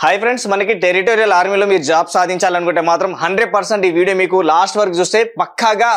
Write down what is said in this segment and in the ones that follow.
Hi friends, మనకి territorial ఆర్మీలో మీరు జాబ్ సాధించాలనుకుంటే మాత్రం 100% ఈ వీడియో మీకు లాస్ట్ వరకు చూస్తే పక్కాగా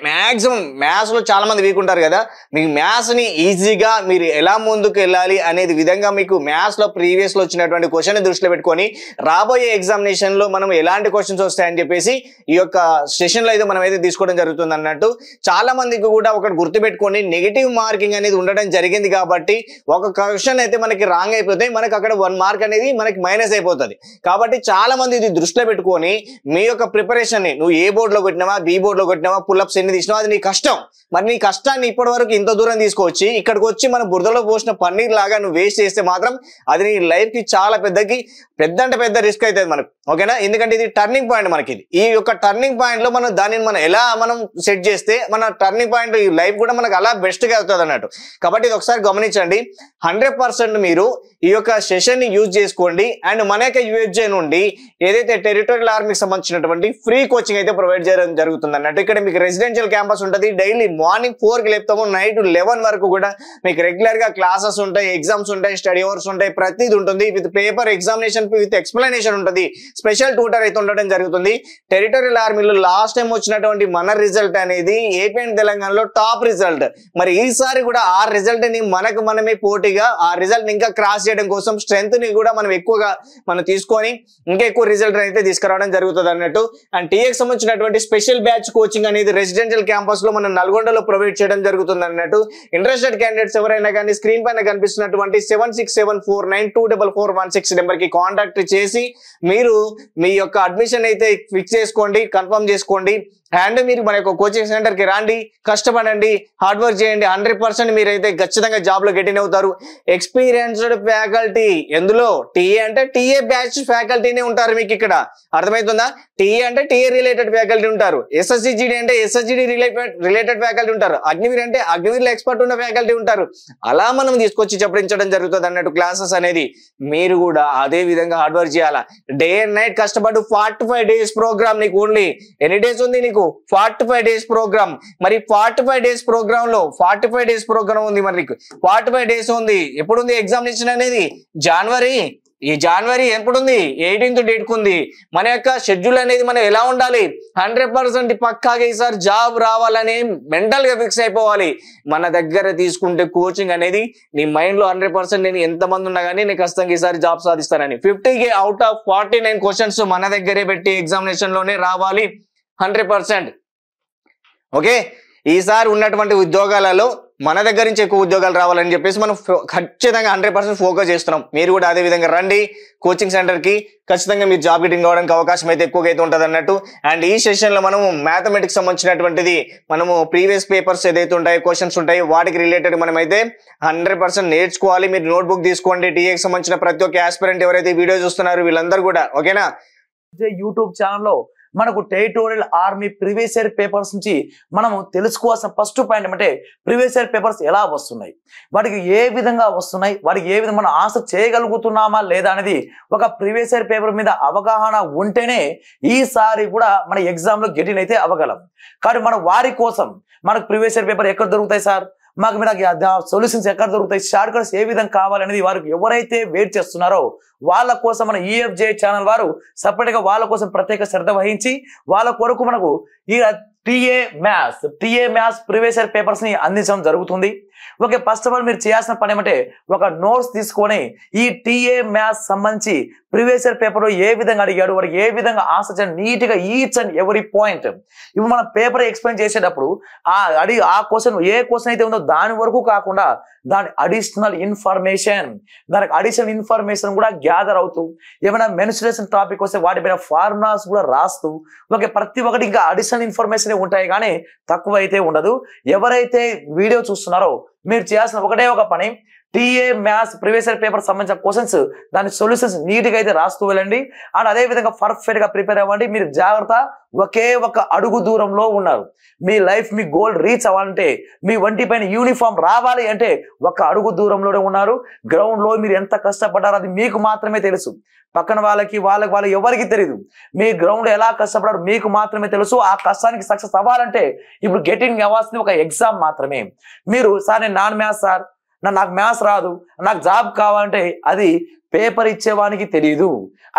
మ్యాక్సిమం మ్యాథ్స్లో చాలా మంది వీక్ ఉంటారు కదా, మీకు మ్యాథ్స్ని ఈజీగా మీరు ఎలా ముందుకు వెళ్ళాలి అనేది విధంగా మీకు మ్యాథ్స్లో ప్రీవియస్లో వచ్చినటువంటి క్వశ్చన్ దృష్టిలో పెట్టుకొని రాబోయే ఎగ్జామినేషన్లో మనం ఎలాంటి క్వశ్చన్స్ వస్తాయని చెప్పేసి ఈ యొక్క సెషన్లో అయితే మనం అయితే తీసుకోవడం జరుగుతుంది అన్నట్టు. చాలా మందికి కూడా ఒకటి గుర్తుపెట్టుకొని నెగిటివ్ మార్కింగ్ అనేది ఉండడం జరిగింది కాబట్టి ఒక క్వశ్చన్ అయితే మనకి రాంగ్ అయిపోతే మనకి అక్కడ 1 మార్క్ అనేది మనకి మైనస్ అయిపోతుంది. కాబట్టి చాలా మంది ఇది దృష్టిలో పెట్టుకొని మీ యొక్క ప్రిపరేషన్ ని నువ్వు ఏ బోర్డులో కొట్టినావా, బి బోర్డులో కొట్టినావా, పుల్అప్స్ ఎన్ని తీసినావా, అది నీ కష్టం. మరి నీ కష్టాన్ని ఇప్పటి వరకు ఇంత దూరం తీసుకొచ్చి ఇక్కడికి వచ్చి మన బురదలో పోసిన పన్నీర్ లాగా నువ్వు వేస్ట్ చేస్తే మాత్రం అది నీ లైఫ్ కి చాలా పెద్ద రిస్క్ అవుతుంది మనకు. ఓకేనా? ఎందుకంటే ఇది టర్నింగ్ పాయింట్ మనకి. ఈ యొక్క టర్నింగ్ పాయింట్ లో దానిని మనం ఎలా సెట్ చేస్తే మన టర్నింగ్ పాయింట్ ఈ లైఫ్ కూడా మనకు అలా బెస్ట్ గా అవుతుంది అన్నట్టు. కాబట్టి ఇది ఒకసారి గమనించండి. 100% మీరు ఈ యొక్క సెషన్ ని యూజ్ చేసుకోండి. అండ్ మన యొక్క యూఎస్జే నుండి ఏదైతే టెరిటోరియల్ ఆర్మీకి సంబంధించినటువంటి ఫ్రీ కోచింగ్ అయితే ప్రొవైడ్ చేయడం జరుగుతుంది అన్నట్టు. ఇక్కడ మీకు రెసిడెన్షియల్ క్యాంపస్ ఉంటుంది. డైలీ మార్నింగ్ 4 కి లేపుతాము, నైట్ 11 వరకు కూడా మీకు రెగ్యులర్ గా క్లాసెస్ ఉంటాయి, ఎగ్జామ్స్ ఉంటాయి, స్టడీ అవర్స్ ఉంటాయి, ప్రతిది ఉంటుంది. With paper examination with explanation ఉంటుంది. స్పెషల్ ట్యూటర్ అయితే ఉండడం జరుగుతుంది. టెరిటోరియల్ ఆర్మీలో లాస్ట్ టైం వచ్చినటువంటి మన రిజల్ట్ అనేది ఏపీ అండ్ తెలంగాణలో టాప్ రిజల్ట్. మరి ఈసారి కూడా ఆ రిజల్ట్ ని మనమే పోటీగా ఆ రిజల్ట్ ని ఇంకా క్రాస్ చేయడం కోసం స్ట్రెంత్ ని కూడా మనం ఎక్కువగా తీసుకొని ఇంకా ఎక్కువ రిజల్ట్ అయితే తీసుకురావడం జరుగుతుంది అన్నట్టు. అండ్ టీఏకి సంబంధించినటువంటి స్పెషల్ బ్యాచ్ కోచింగ్ అనేది రెసిడెన్షియల్ క్యాంపస్ లో మనం నల్గొండలో ప్రొవైడ్ చేయడం జరుగుతుంది అన్నట్టు. ఇంట్రెస్టెడ్ క్యాండిడేట్స్ ఎవరైనా కానీ స్క్రీన్ పైన కనిపిస్తున్నటువంటి 7674924416 నెంబర్ కి కాంటాక్ట్ చేసి మీరు మీ యొక్క అడ్మిషన్ అయితే ఫిక్స్ చేసుకోండి, కన్ఫర్మ్ చేసుకోండి. అండ్ మీరు మన యొక్క కోచింగ్ సెంటర్ కి రండి, కష్టపడండి, హార్డ్ వర్క్ చేయండి. 100% మీరైతే ఖచ్చితంగా జాబ్ లో గెట్ ఇన్ అవుతారు. ఎక్స్పీరియన్స్డ్ ఫ్యాకల్టీ, ఎందులో టీఏ అంటే టీఏ బ్యాచ్ ఫ్యాకల్టీనే ఉంటారు మీకు ఇక్కడ. అర్థమవుతుందా? టీఏ అంటే టీఏ రిలేటెడ్ ఫ్యాకల్టీ ఉంటారు, ఎస్ఎస్జిడి అంటే ఎస్ఎస్జిడి రిలేటెడ్ ఫ్యాకల్టీ ఉంటారు, అగ్నివీర్ అంటే అగ్నివీర్ ఎక్స్పర్ట్ ఉన్న ఫ్యాకల్టీ ఉంటారు. అలా మనం తీసుకొచ్చి చెప్పించడం జరుగుతుంది అన్నట్టు క్లాసెస్ అనేది. మీరు కూడా అదే విధంగా హార్డ్ వర్క్ చేయాలా. డే అండ్ నైట్ కష్టపడు. 45 days ప్రోగ్రామ్. నీకు ఓన్లీ ఎన్ని డేస్ ఉంది? నీకు 45 days ప్రోగ్రామ్. మరి 45 days ప్రోగ్రామ్ లో 45 days ప్రోగ్రామ్ ఉంది. మరి నీకు 45 days ఉంది. ఎప్పుడుంది ఎగ్జామినేషన్ అనేది? ఈ జనవరి ఎప్పుడుంది? 18th డేట్ కు ఉంది. మన యొక్క షెడ్యూల్ అనేది మనం ఎలా ఉండాలి? 100% పక్కాగా ఈసారి జాబ్ రావాలని మెంటల్ గా ఫిక్స్ అయిపోవాలి. మన దగ్గర తీసుకుంటే కోచింగ్ అనేది నీ మైండ్ లో 100% నేను ఎంతమంది ఉన్నా కానీ నేను ఖచ్చితంగా ఈసారి జాబ్ సాధిస్తానని 50 out of 49 క్వశ్చన్స్ మన దగ్గరే పెట్టి ఎగ్జామినేషన్ లోనే రావాలి 100%. ఓకే, ఈసారి ఉన్నటువంటి ఉద్యోగాలలో మన దగ్గర నుంచి ఎక్కువ ఉద్యోగాలు రావాలని చెప్పేసి మనం ఖచ్చితంగా 100% ఫోకస్ చేస్తున్నాం. మీరు కూడా అదే విధంగా రండి కోచింగ్ సెంటర్ కి. ఖచ్చితంగా మీరు జాబ్ గెటింగ్ కావడానికి అవకాశం అయితే ఎక్కువగా అయితే ఉంటుంది అన్నట్టు. అండ్ ఈ సెషన్ లో మనము మ్యాథమెటిక్స్ సంబంధించినటువంటిది మనము ప్రీవియస్ పేపర్స్ ఏదైతే ఉంటాయో క్వశ్చన్స్ ఉంటాయి వాటికి రిలేటెడ్ మనం అయితే 100% నేర్చుకోవాలి. మీరు నోట్బుక్ తీసుకోండి. టీఏకి సంబంధించిన ప్రతి ఒక్క ఆస్పిరెంట్ ఎవరైతే వీడియో చూస్తున్నారో వీళ్ళందరూ కూడా. ఓకేనా? యూట్యూబ్ ఛానల్లో మనకు territorial army previous year papers నుంచి మనము తెలుసుకోవాల్సిన ఫస్ట్ పాయింట్ ఏమంటే ప్రీవియస్ ఇయర్ పేపర్స్ ఎలా వస్తున్నాయి, వాటికి ఏ విధంగా వస్తున్నాయి, వాటికి ఏ విధంగా మనం ఆన్సర్ చేయగలుగుతున్నామా లేదా అనేది ఒక ప్రీవియస్ ఇయర్ పేపర్ మీద అవగాహన ఉంటేనే ఈసారి కూడా మన ఎగ్జామ్ లో గెటిన్ అయితే అవ్వగలం. కాబట్టి మనం వారి కోసం మనకు ప్రీవియస్ ఇయర్ పేపర్ ఎక్కడ దొరుకుతాయి సార్, మాకు మీద సొల్యూషన్స్ ఎక్కడ దొరుకుతాయి, షార్ట్ కట్స్ ఏ విధంగా కావాలనేది వారికి ఎవరైతే వెయిట్ చేస్తున్నారో వాళ్ళ కోసం మన ఈఎఫ్జే ఛానల్ వారు సపరేట్ గా వాళ్ళ కోసం ప్రత్యేక శ్రద్ధ వహించి వాళ్ళ కొరకు మనకు ఈ TA maths previous year papers ని అందించడం జరుగుతుంది. ఓకే, ఫస్ట్ ఆఫ్ ఆల్ మీరు చేయాల్సిన పని ఏమంటే ఒక నోట్స్ తీసుకొని ఈ టీఏ మ్యాథ్స్ సంబంధించి ప్రీవియస్ ఇయర్ పేపర్ లో ఏ విధంగా అడిగాడు, వాడికి ఏ విధంగా ఆన్సర్ చేయాలి నీట్ గా ఈచ్ అండ్ ఎవరీ పాయింట్ ఇప్పుడు మనం పేపర్ ఎక్స్ప్లెయిన్ చేసేటప్పుడు ఆ క్వశ్చన్ ఏ క్వశ్చన్ అయితే ఉందో దాని వరకు కాకుండా దాని అడిషనల్ ఇన్ఫర్మేషన్ కూడా గ్యాదర్ అవుతూ ఏమైనా మెన్సురేషన్ టాపిక్ వస్తే వాటిపైన ఫార్ములాస్ కూడా రాస్తూ ఓకే ప్రతి ఒక్కటి ఇంకా అడిషనల్ ఇన్ఫర్మేషన్ ఉంటాయి కానీ తక్కువ అయితే ఉండదు. ఎవరైతే వీడియో చూస్తున్నారో మీరు చేయాల్సిన ఒకటే ఒక పని, TA maths previous year paper సంబంధించిన క్వశ్చన్స్ దాని సొల్యూషన్స్ నీట్ గా అయితే రాస్తూ వెళ్ళండి. అండ్ అదే విధంగా పర్ఫెక్ట్ గా ప్రిపేర్ అవ్వండి. మీరు జాగ్రత్త, ఒకే ఒక అడుగు దూరంలో ఉన్నారు. మీ లైఫ్ మీ గోల్ రీచ్ అవ్వాలంటే, మీ ఒంటి పైన యూనిఫామ్ రావాలి అంటే ఒక అడుగు దూరంలోనే ఉన్నారు. గ్రౌండ్ లో మీరు ఎంత కష్టపడ్డారో అది మీకు మాత్రమే తెలుసు. పక్కన వాళ్ళకి ఎవరికి తెలియదు. మీ గ్రౌండ్ ఎలా కష్టపడారు మీకు మాత్రమే తెలుసు. ఆ కష్టానికి సక్సెస్ అవ్వాలంటే ఇప్పుడు గెటింగ్ అవ్వాల్సింది ఒక ఎగ్జామ్ మాత్రమే. మీరు సార్ నేను నాన్ మ్యాథ్స్ సార్, నాకు మ్యాథ్స్ రాదు, నాకు జాబ్ కావాలంటే అది పేపర్ ఇచ్చేవానికి తెలియదు.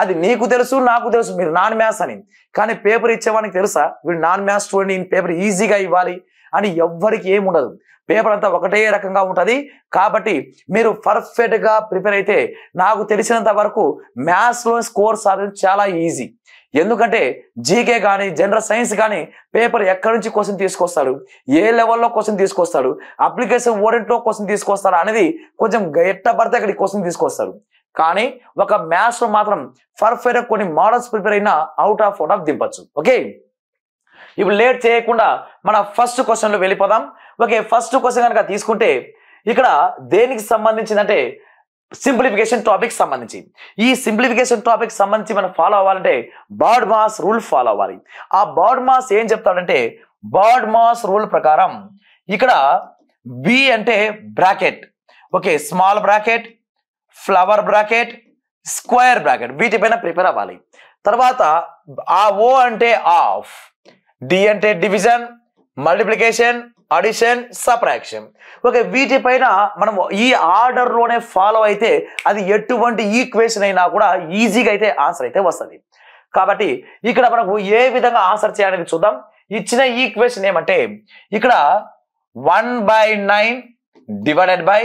అది నీకు తెలుసు, నాకు తెలుసు, మీరు నాన్ మ్యాథ్స్ అని. కానీ పేపర్ ఇచ్చేవానికి తెలుసా వీడు నాన్ మ్యాథ్స్ స్టూడెంట్, ఈ పేపర్ ఈజీగా ఇవ్వాలి అని ఎవ్వరికి ఏముండదు. పేపర్ అంతా ఒకటే రకంగా ఉంటుంది. కాబట్టి మీరు పర్ఫెక్ట్ గా ప్రిపేర్ అయితే నాకు తెలిసినంత వరకు మ్యాథ్స్ లో స్కోర్ సాధించడం చాలా ఈజీ. ఎందుకంటే జీకే కానీ జనరల్ సైన్స్ కానీ పేపర్ ఎక్కడి నుంచి క్వశ్చన్ తీసుకొస్తాడు, ఏ లెవెల్లో క్వశ్చన్ తీసుకొస్తాడు, అప్లికేషన్ ఓరియంట్లో క్వశ్చన్ తీసుకొస్తాడు అనేది కొంచెం ఎట్ట పడితే అక్కడికి క్వశ్చన్ తీసుకొస్తాడు. కానీ ఒక మ్యాథ్స్ లో మాత్రం పర్ఫెక్ట్ కొన్ని మోడల్స్ ప్రిపేర్ అయినా అవుట్ ఆఫ్ దింపచ్చు. ఓకే, ఇప్పుడు లేట్ చేయకుండా మన ఫస్ట్ క్వశ్చన్ లో వెళ్ళిపోదాం. ఓకే, ఫస్ట్ క్వశ్చన్ కనుక తీసుకుంటే ఇక్కడ దేనికి సంబంధించిందంటే సింప్లిఫికేషన్ టాపిక్ సంబంధించి. ఈ సింప్లిఫికేషన్ టాపిక్ సంబంధించి మనం ఫాలో అవ్వాలంటే బాడ్ మాస్ రూల్ ఫాలో అవ్వాలి. ఆ బాడ్ మాస్ ఏం చెప్తాడంటే బాడ్ మాస్ రూల్ ప్రకారం ఇక్కడ బి అంటే bracket, okay, small bracket, flower bracket, square bracket, వీటిపైన ప్రిపేర్ అవ్వాలి. తర్వాత ఆ ఓ అంటే ఆఫ్, డి అంటే division, multiplication, addition, subtraction. Okay, వీటిపైన మనం ఈ ఆర్డర్ లోనే ఫాలో అయితే అది ఎటువంటి ఈక్వేషన్ అయినా కూడా ఈజీగా అయితే ఆన్సర్ అయితే వస్తుంది. కాబట్టి ఇక్కడ మనకు ఏ విధంగా ఆన్సర్ చేయాలని చూద్దాం. ఇచ్చిన ఈక్వేషన్ ఏమంటే ఇక్కడ 1/9 divided by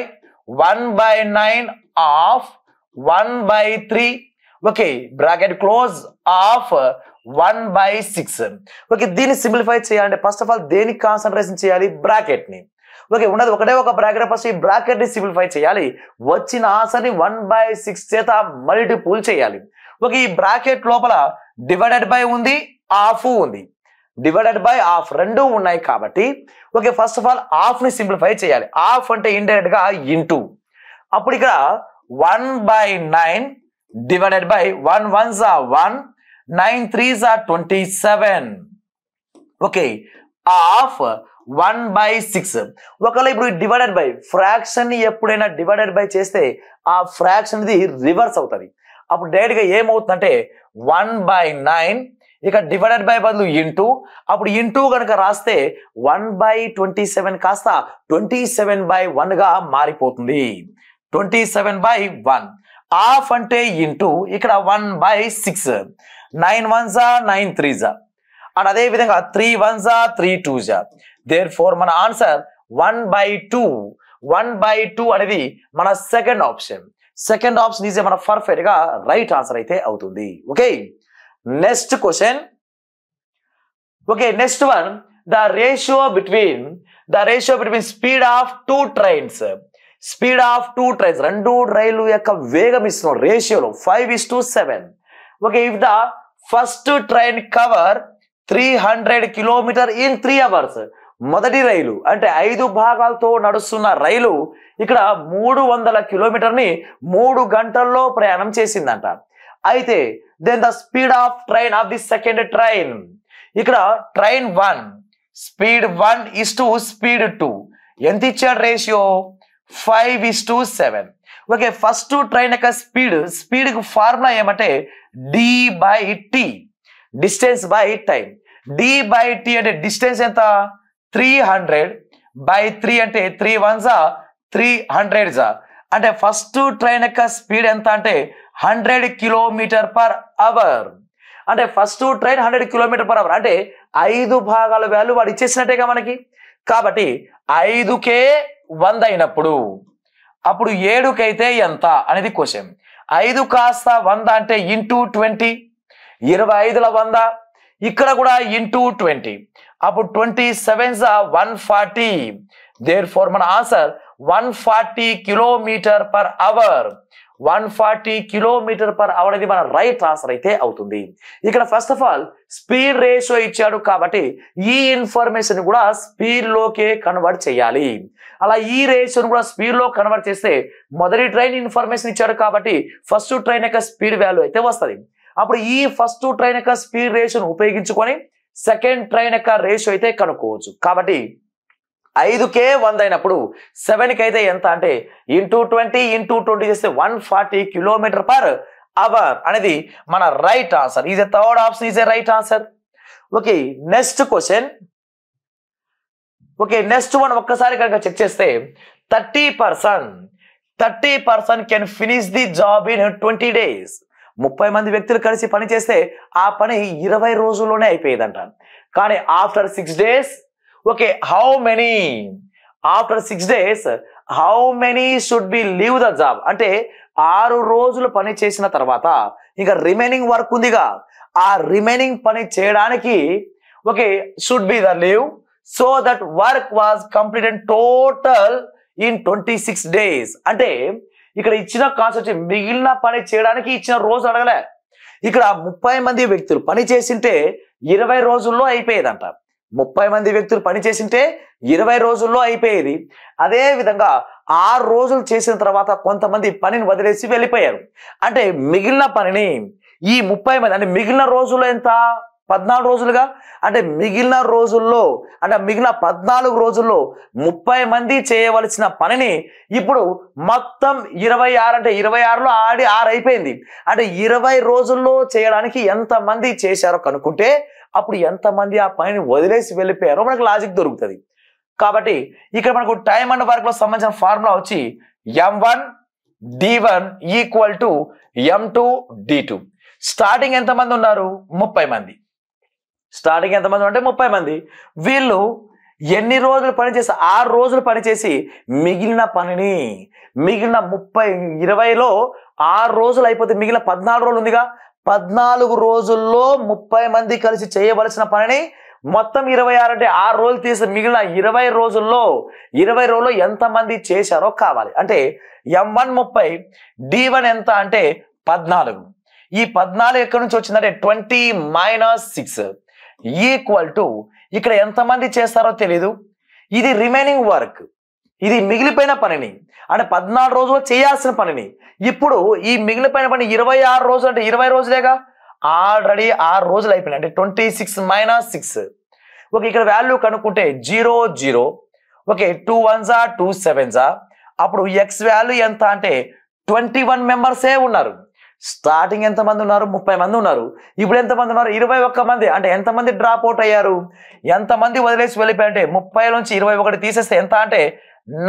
1/9 of 1/3, okay, bracket close of 1/6. Okay, దీన్ని సింప్లిఫై చేయాలంటే ఫస్ట్ ఆఫ్ ఆల్ దేనికి కాన్సన్ట్రేషన్ చేయాలి, బ్రాకెట్ ని. ఓకే, ఉన్నది ఒకటే ఒక బ్రాకెట్, ఫస్ట్ ఈ బ్రాకెట్ ని సింప్లిఫై చేయాలి. వచ్చిన ఆన్సర్ ని 1/6 చేత మల్టిపుల్ చేయాలి. ఓకే, ఈ బ్రాకెట్ లోపల డివైడెడ్ బై ఉంది, ఆఫ్ ఉంది. డివైడెడ్ బై ఆఫ్ రెండు ఉన్నాయి కాబట్టి okay, first of all of ని సింప్లిఫై చేయాలి. ఆఫ్ అంటే ఇండైరెక్ట్ గా ఇంటూ. అప్పుడు ఇక్కడ 1/9 divided by 1 1s are 1, 9 3s are 27. Okay, of 1/6. ఒకవేళ ఇప్పుడు డివైడెడ్ బై ఫ్రాక్షన్ ని ఎప్పుడైనా డివైడెడ్ బై చేస్తే ఆ ఫ్రాక్షన్ ఇది రివర్స్ అవుతుంది. అప్పుడు డైరెక్ట్ గా ఏమవుతుందంటే 1/9 ఇక డివైడెడ్ బై బదులు ఇంటూ, అప్పుడు ఇంటూ కనుక రాస్తే 1/27 కాస్త 27/1 గా మారిపోతుంది. 27/1. ఆఫ్ అంటే ఇంటూ, ఇక్కడ 1/6, 9 1s are 9 3s are, and అదే విధంగా 3 1s are 3 2s are. Therefore మన ఆన్సర్ 1/2. 1/2 అనేది మన second option. Second option is మన పర్ఫెక్ట్ గా రైట్ ఆన్సర్ అయితే అవుతుంది. Okay, next question. Okay, next one, the ratio between speed of 2 trains. Speed of 2 trains, రెండు రైలు యొక్క వేగం ఇస్తున్నాడు రేషియోలో 5:7. Okay, if the first train cover 300 km in 3 hours. మొదటి రైలు అంటే 5 భాగాలతో నడుస్తున్న రైలు ఇక్కడ 300 కిలోమీటర్ని 3 గంటల్లో ప్రయాణం చేసిందంట. అయితే then the speed of train of the second train, ఇక్కడ ట్రైన్ 1 స్పీడ్ 1 స్పీడ్ 2 ఎంత ఇచ్చాడు రేషియో 5:7. ఓకే, ఫస్ట్ ట్రైన్ యొక్క స్పీడ్ కి ఫార్ములా ఏమంటే d/t, distance by time. d/t అంటే డిస్టెన్స్ ఎంత 300/3 అంటే 3 1s are 300s are. అంటే ఫస్ట్ ట్రైన్ యొక్క స్పీడ్ ఎంత అంటే 100 km/h. అంటే ఫస్ట్ ట్రైన్ 100 km/h అంటే 5 భాగాల వాల్యూ వాడు ఇచ్చేసినట్టేగా మనకి. కాబట్టి 5కే 100 అయినప్పుడు అప్పుడు 7కి అయితే ఎంత అనేది క్వశ్చన్. 5 కాస్త 100 అంటే ఇంటూ 20, 25ల 100, ఇక్కడ కూడా ఇంటూ 20, అప్పుడు 27s are 140. Therefore మన ఆన్సర్ 140 km/h. 140 km/h అనేది మన రైట్ ఆన్సర్ అయితే అవుతుంది. ఇక్కడ first of all speed ratio ఇచ్చాడు కాబట్టి ఈ ఇన్ఫర్మేషన్ కూడా స్పీడ్ లోకే కన్వర్ట్ చేయాలి. అలా ఈ రేషియోను కూడా స్పీడ్ లో కన్వర్ట్ చేస్తే మొదటి ట్రైన్ ఇన్ఫర్మేషన్ ఇచ్చాడు కాబట్టి ఫస్ట్ ట్రైన్ యొక్క స్పీడ్ వాల్యూ అయితే వస్తుంది. అప్పుడు ఈ ఫస్ట్ ట్రైన్ యొక్క స్పీడ్ రేషియోను ఉపయోగించుకొని సెకండ్ ట్రైన్ యొక్క రేషియో అయితే కనుక్కోవచ్చు. కాబట్టి 5కే 100 అయినప్పుడు 7కి అయితే ఎంత అంటే ఇంటూ 20 చేస్తే 140 km/h అనేది మన right answer. Is a third option is a right answer. Okay, next question. Okay, next one ఒక్కసారి కనుక చెక్ చేస్తే 30% 30% can finish the job in 20 days. 30 మంది వ్యక్తులు కలిసి పని చేస్తే ఆ పని 20 రోజుల్లోనే అయిపోయేదంట. కానీ after 6 days, okay, how many after 6 days how many should be leave the job అంటే 6 రోజులు పని చేసిన తర్వాత ఇంకా రిమైనింగ్ వర్క్ ఉందిగా, ఆ రిమైనింగ్ పని చేయడానికి okay should be the leave so that work was completed total in 26 days. అంటే ఇక్కడ ఇచ్చిన కాన్సెప్ట్ మిగిలిన పని చేయడానికి ఇచ్చిన రోజు అడగలే. ఇక్కడ 30 మంది వ్యక్తులు పని చేసింటే 20 రోజుల్లో అయిపోయేదంట. 30 మంది వ్యక్తులు పని చేసింటే 20 రోజుల్లో అయిపోయేది. అదే విధంగా 6 రోజులు చేసిన తర్వాత కొంతమంది పనిని వదిలేసి వెళ్ళిపోయారు. అంటే మిగిలిన పనిని ఈ 30 మంది అంటే మిగిలిన రోజుల్లో ఎంత 14 రోజులుగా, అంటే మిగిలిన రోజుల్లో అంటే మిగిలిన 14 రోజుల్లో 30 మంది చేయవలసిన పనిని ఇప్పుడు మొత్తం 26 అంటే 26లో 6 అయిపోయింది. అంటే 20 రోజుల్లో చేయడానికి ఎంతమంది చేశారో కనుక్కుంటే అప్పుడు ఎంతమంది ఆ పనిని వదిలేసి వెళ్ళిపోయారో మనకు లాజిక్ దొరుకుతుంది. కాబట్టి ఇక్కడ మనకు టైం అండ్ వర్క్ లో సంబంధించిన ఫార్ములా వచ్చి M1 D1 equal to M2 D2. Starting ఎంతమంది ఉన్నారు 30 మంది. స్టార్టింగ్ ఎంతమంది అంటే 30 మంది. వీళ్ళు ఎన్ని రోజులు పనిచేసి 6 రోజులు పనిచేసి మిగిలిన పనిని మిగిలిన 20లో 6 రోజులు అయిపోతే మిగిలిన 14 రోజులు ఉందిగా, 14 రోజుల్లో 30 మంది కలిసి చేయవలసిన పనిని మొత్తం 26 అంటే 6 రోజులు తీసి మిగిలిన 20 రోజుల్లో ఎంతమంది చేశారో కావాలి. అంటే M1 30 D1 ఎంత అంటే 14. ఈ 14 ఎక్కడి నుంచి వచ్చిందంటే 20 - 6 ఈక్వల్ టు ఇక్కడ ఎంతమంది చేస్తారో తెలీదు. ఇది రిమైనింగ్ వర్క్, ఇది మిగిలిపోయిన పనిని అంటే 14 రోజులు చేయాల్సిన పనిని ఇప్పుడు ఈ మిగిలిపోయిన పని 26 రోజులు అంటే 20 రోజులేగా, ఆల్రెడీ 6 రోజులు అయిపోయినాయి. అంటే 26 - 6. ఓకే, ఇక్కడ వాల్యూ కనుక్కుంటే 0 0 ఓకే 2 1s 2 7s. అప్పుడు ఎక్స్ వాల్యూ ఎంత అంటే 21 మెంబర్సే ఉన్నారు. స్టార్టింగ్ ఎంతమంది ఉన్నారు 30 మంది ఉన్నారు. ఇప్పుడు ఎంతమంది ఉన్నారు 21 మంది. అంటే ఎంతమంది డ్రాప్ అవుట్ అయ్యారు, ఎంతమంది వదిలేసి వెళ్ళిపోయారు అంటే 30 నుంచి 21 తీసేస్తే ఎంత అంటే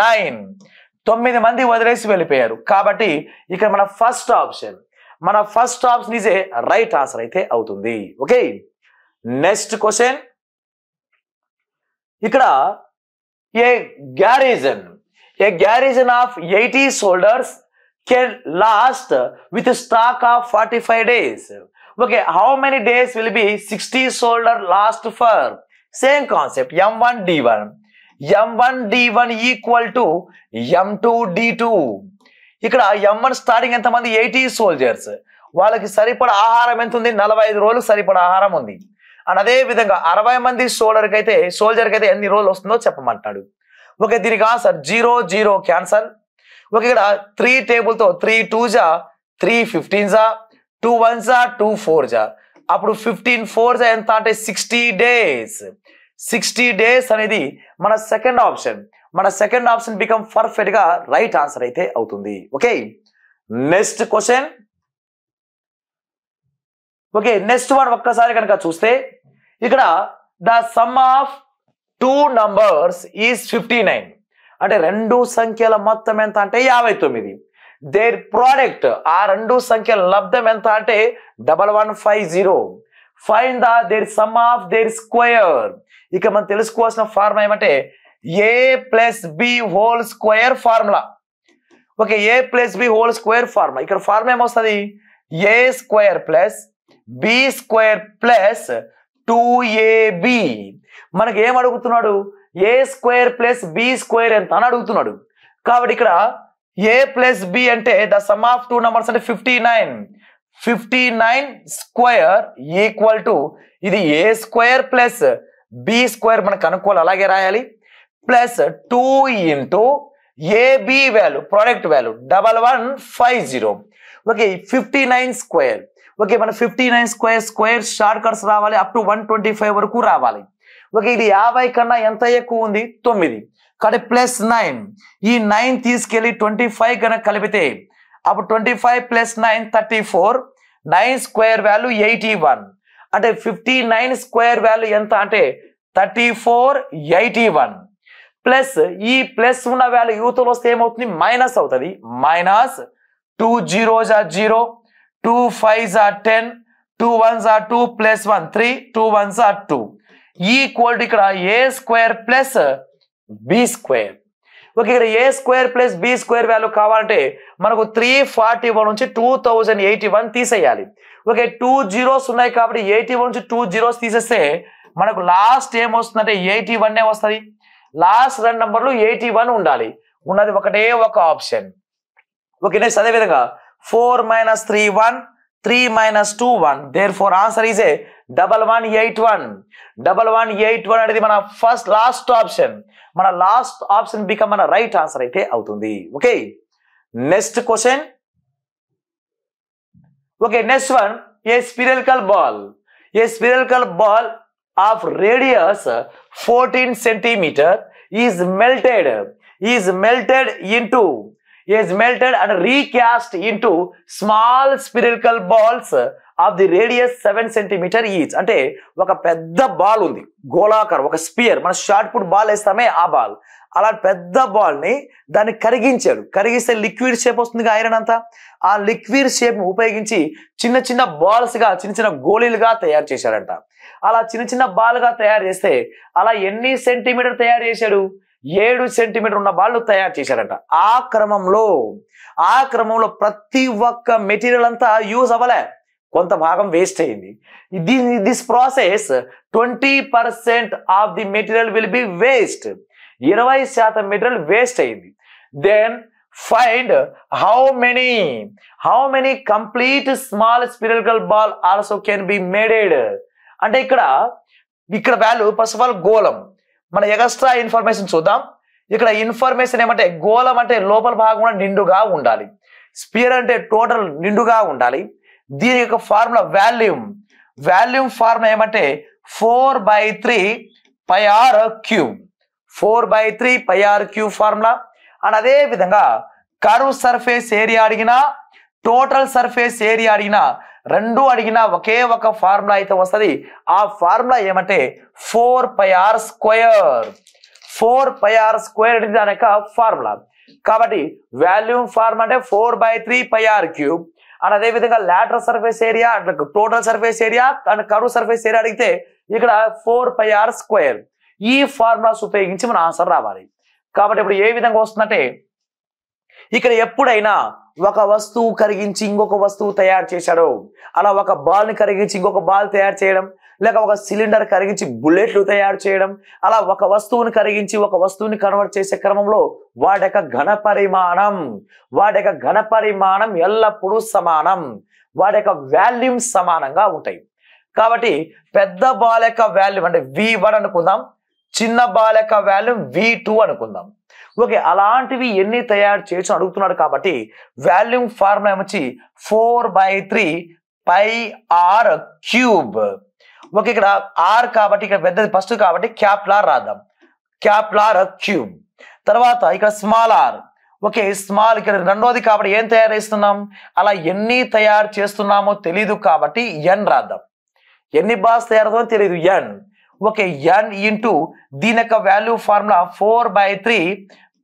9 మంది వదిలేసి వెళ్ళిపోయారు. కాబట్టి ఇక్కడ మన first option is a right answer అయితే అవుతుంది. Okay, next question. ఇక్కడ ఏ గ్యారేజన్ of 80 soldiers can last with a stock of 45 days. Okay, how many days will be 60 soldier last for? Same concept, M1 D1 equal to M2 D2. ఇక్కడ M1 starting ఎంతమంది 80 soldiers, వాళ్ళకి సరిపడా ఆహారం ఎంత ఉంది 45 రోజులకు సరిపడా ఆహారం ఉంది. అండ్ అదే విధంగా 60 మంది సోల్జర్కి అయితే ఎన్ని రోజులు వస్తుందో చెప్పమంటాడు. ఓకే, దీనికి ఆన్సర్ 0 0 క్యాన్సల్. ఓకే, ఇక్కడ 3 టేబుల్తో 3 2s 3 15s 2 1s 2 4s. అప్పుడు 15 4s ఎంత అంటే 60 days. 60 days అనేది మన సెకండ్ ఆప్షన్ బికమ్ పర్ఫెక్ట్ గా రైట్ ఆన్సర్ అయితే అవుతుంది. Okay, next question. Okay, next one ఒక్కసారి కనుక చూస్తే ఇక్కడ the sum of 2 numbers is 59. అంటే 2 సంఖ్యల మొత్తం ఎంత అంటే 59. దేర్ ప్రోడక్ట్ ఆ 2 సంఖ్యల లబ్ధం ఎంత అంటే 1150. Find the their sum of their square. ఇక మనం తెలుసుకోవాల్సిన ఫార్ములా ఏమంటే a + b whole square formula. Okay, a + b whole square formula. ఇక్కడ ఫార్ములా ఏమొస్తుంది a square plus b square plus 2ab. మనకి ఏం అడుగుతున్నాడు a square plus b square ఎంత అని అడుగుతున్నాడు. కాబట్టి ఇక్కడ a ప్లస్ b అంటే ద సమ్ ఆఫ్ 2 numbers అంటే 59 స్క్వేర్ ఈక్వల్ టు ఇది a square plus b square మనకు కనుక్కోవాలి, అలాగే రాయాలి, plus 2 into ab value product value 1150. Okay, 59 square. Okay, మన 59 స్క్వేర్ షార్ట్ కట్స్ రావాలి, అప్ టు 125 వరకు రావాలి. ఓకే, ఇది 50 కన్నా ఎంత ఎక్కువ ఉంది 9. కాబట్టి +9, ఈ 9 తీసుకెళ్ళి 25 కనుక కలిపితే అప్పుడు 25 + 9 34. 9 స్క్వేర్ వాల్యూ 81. అంటే 59 స్క్వేర్ వాల్యూ ఎంత అంటే 3481 ప్లస్ ఈ ప్లస్ ఉన్న వాల్యూ యూతలో వస్తే ఏమవుతుంది మైనస్ అవుతుంది minus 2 zeros are 0 2 5s are 10 2 1s are 2 plus 1 3 2 1s are 2 equal to ఇక్కడ a square plus b square okay ఇక్కడ a square plus b square value కావాలంటే మనకు 341 నుంచి 2081 తీసేయాలి ఓకే 2 zeros ఉన్నాయి కాబట్టి 81 నుంచి 2 zeros తీసేస్తే మనకు లాస్ట్ ఏం వస్తుందంటే 81 వస్తుంది లాస్ట్ రెండు నంబర్లు 81 ఉండాలి ఉన్నది ఒకటే ఒక ఆప్షన్ ఓకే నెక్స్ట్ అదే విధంగా 4 minus 3 1 3 minus 2 1 therefore answer is a 1181 అనేది మన ఫస్ట్ లాస్ట్ ఆప్షన్ మన లాస్ట్ ఆప్షన్ బికమ్ మన రైట్ ఆన్సర్ అయితే అవుతుంది okay next question okay next one A spherical ball of radius 14 centimeter is melted and recast into small spherical balls of the radius 7 centimeter each అంటే ఒక పెద్ద ball ఉంది గోళాకారం ఒక spear మన shot put ball వేస్తామే ఆ ball అలా పెద్ద ball ని దాన్ని కరిగిస్తే లిక్విడ్ షేప్ వస్తుంది ఐరన్ అంతా ఆ లిక్విడ్ షేప్ ను ఉపయోగించి చిన్న చిన్న బాల్స్ గా చిన్న గోళీలుగా తయారు చేశాడంట అలా చిన్న బాల్ గా తయారు చేస్తే అలా ఎన్ని సెంటీమీటర్ తయారు చేశాడు 7 సెంటీమీటర్ ఉన్న బాల్ తయారు చేశారంట ఆ క్రమంలో ప్రతి ఒక్క మెటీరియల్ అంతా యూజ్ అవ్వలే కొంత భాగం వేస్ట్ అయింది this process 20% of the material will be waste 20% material waste అయింది then find how many complete small spherical ball also can be maded అంటే ఇక్కడ వాల్యూ ఫస్ట్ ఆఫ్ ఆల్ గోళం మన ఎక్స్ట్రా ఇన్ఫర్మేషన్ చూద్దాం ఇక్కడ ఇన్ఫర్మేషన్ ఏమంటే గోళం అంటే లోపల భాగం నిండుగా ఉండాలి స్పియర్ అంటే టోటల్ నిండుగా ఉండాలి దీని యొక్క ఫార్ములా వాల్యూమ్ ఫార్ములా ఏమంటే 4/3 πr cube 4/3 πr cube formula and అదే విధంగా కర్వ్ సర్ఫేస్ ఏరియా అడిగినా టోటల్ సర్ఫేస్ ఏరియా అడిగినా రెండు అడిగినా ఒకే ఒక ఫార్ములా అయితే వస్తుంది ఆ ఫార్ములా ఏమంటే 4πr స్క్వేర్ అనేది దాని యొక్క ఫార్ములా కాబట్టి వాల్యూమ్ ఫార్ములా అంటే 4/3 πr క్యూబ్ అండ్ అదే విధంగా లాటరల్ సర్ఫేస్ ఏరియా అంటే total surface area and curve surface area అడిగితే ఇక్కడ 4πr స్క్వేర్ ఈ ఫార్ములాస్ ఉపయోగించి మన ఆన్సర్ రావాలి కాబట్టి ఇప్పుడు ఏ విధంగా వస్తుందంటే ఇక్కడ ఎప్పుడైనా ఒక వస్తువు కరిగించి ఇంకొక వస్తువు తయారు చేశాడు అలా ఒక బాల్ ని కరిగించి ఇంకొక బాల్ తయారు చేయడం లేక ఒక సిలిండర్ కరిగించి బుల్లెట్లు తయారు చేయడం అలా ఒక వస్తువుని కరిగించి ఒక వస్తువుని కన్వర్ట్ చేసే క్రమంలో వాటి యొక్క ఘన పరిమాణం ఎల్లప్పుడూ సమానం వాటి యొక్క వాల్యూమ్ సమానంగా ఉంటాయి కాబట్టి పెద్ద బాల్ యొక్క వాల్యూమ్ అంటే V1 అనుకుందాం చిన్న బాల్ యొక్క వాల్యూమ్ V2 అనుకుందాం ఓకే అలాంటివి ఎన్ని తయారు చేయొచ్చు అడుగుతున్నాడు కాబట్టి వాల్యూమ్ ఫార్ములా ఏమొచ్చి 4/3 πr క్యూబ్ ఓకే ఇక్కడ r కాబట్టి ఇక్కడ పెద్దది ఫస్ట్ కాబట్టి క్యాపిటల్ R రాద్దాం క్యాపిటల్ R క్యూబ్ తర్వాత ఇక్కడ స్మాల్ r ఓకే స్మాల్ ఇక్కడ రెండోది కాబట్టి ఏం తయారు చేస్తున్నాం అలా ఎన్ని తయారు చేస్తున్నామో తెలియదు కాబట్టి n రాద్దాం ఎన్ని బాల్స్ తయారవుతుందో తెలియదు n ఓకే n ఇంటూ దీని యొక్క వాల్యూ ఫార్ములా 4/3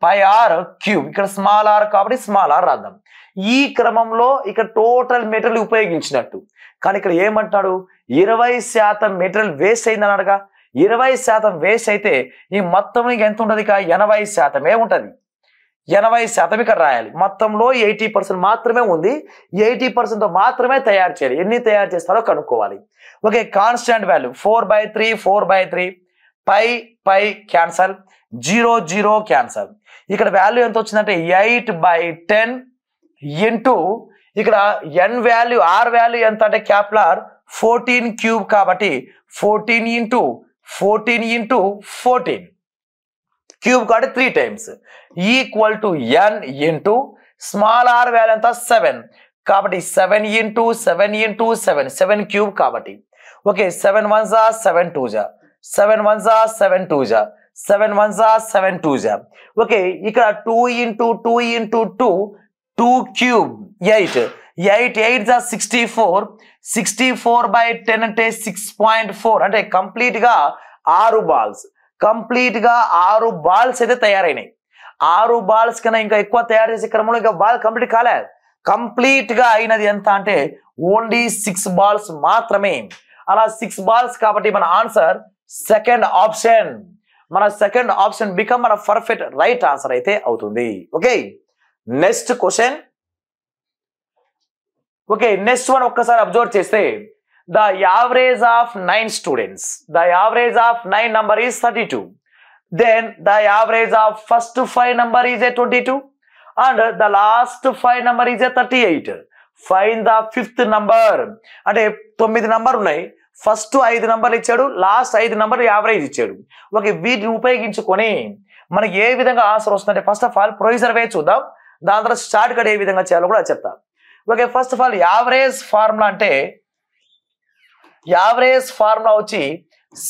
πr క్యూబ్ ఇక్కడ స్మాల్ r కాబట్టి స్మాల్ r రాద్దాం ఈ క్రమంలో ఇక్కడ టోటల్ మెటీరియల్ ఉపయోగించినట్టు కానీ ఇక్కడ ఏమంటాడు 20% మెటీరియల్ వేస్ట్ అయింది అన్నాడుగా 20% వేస్ట్ అయితే ఈ మొత్తం ఎంత ఉంటుంది ఇక 80% ఉంటుంది 80% ఇక్కడ రాయాలి మొత్తంలో 80% మాత్రమే ఉంది 80% తో మాత్రమే తయారు చేయాలి ఎన్ని తయారు చేస్తారో కనుక్కోవాలి okay constant value 4/3 π cancel 0 cancel ఇక్కడ వాల్యూ ఎంత వచ్చిందంటే 8/10 ఇంటూ ఇక్కడ n వాల్యూ r వాల్యూ ఎంత అంటే క్యాపిటల్ R 14 క్యూబ్ కాబట్టి 14 ఇంటూ 14 క్యూబ్ కాబట్టి 3 times equal to n into small r value ఎంత 7 కాబట్టి 7 ఇంటూ 7 క్యూబ్ కాబట్టి okay 7 1s are 7 2s are 7 1s are 7 2s are 7 1s are 7 2s are okay ఇక్కడ 2 into 2 cube 8 8s are 64/10 అంటే 6.4 అంటే complete గా 6 balls complete గా 6 balls అయితే తయారైనాయి. 6 balls కన్నా ఇంకా ఎక్కువ తయారు చేసే క్రమంలో ఇంకా బాల్ కంప్లీట్ కాలే. కంప్లీట్ గా అయినది ఎంత అంటే ఓన్లీ 6 బాల్స్ మాత్రమే. అలా 6 బాల్స్ కాబట్టి మన ఆన్సర్ సెకండ్ ఆప్షన్. మన సెకండ్ ఆప్షన్ బికమ్ మన పర్ఫెక్ట్ రైట్ ఆన్సర్ అయితే అవుతుంది. Okay, next question. Okay, next one ఒక్కసారి అబ్జర్వ్ చేస్తే the average of 9 students, the average of 9 number is 32. Then the average of first 5 number is 22 and the last 5 number is 38. Find the 5th number. అంటే 9 number ఉన్నాయి, first 5 నంబర్లు ఇచ్చాడు, last 5 నంబర్లు average ఇచ్చాడు. Okay, వీటిని ఉపయోగించుకొని మనకి ఏ విధంగా ఆన్సర్ వస్తుందంటే ఫస్ట్ ఆఫ్ ఆల్ ప్రొసీజర్ వే చూద్దాం, దాని తర్వాత షార్ట్ కట్ ఏ విధంగా చేయాలో కూడా చెప్తాను. Okay, first of all average formula అంటే యావరేజ్ ఫార్ములా వచ్చి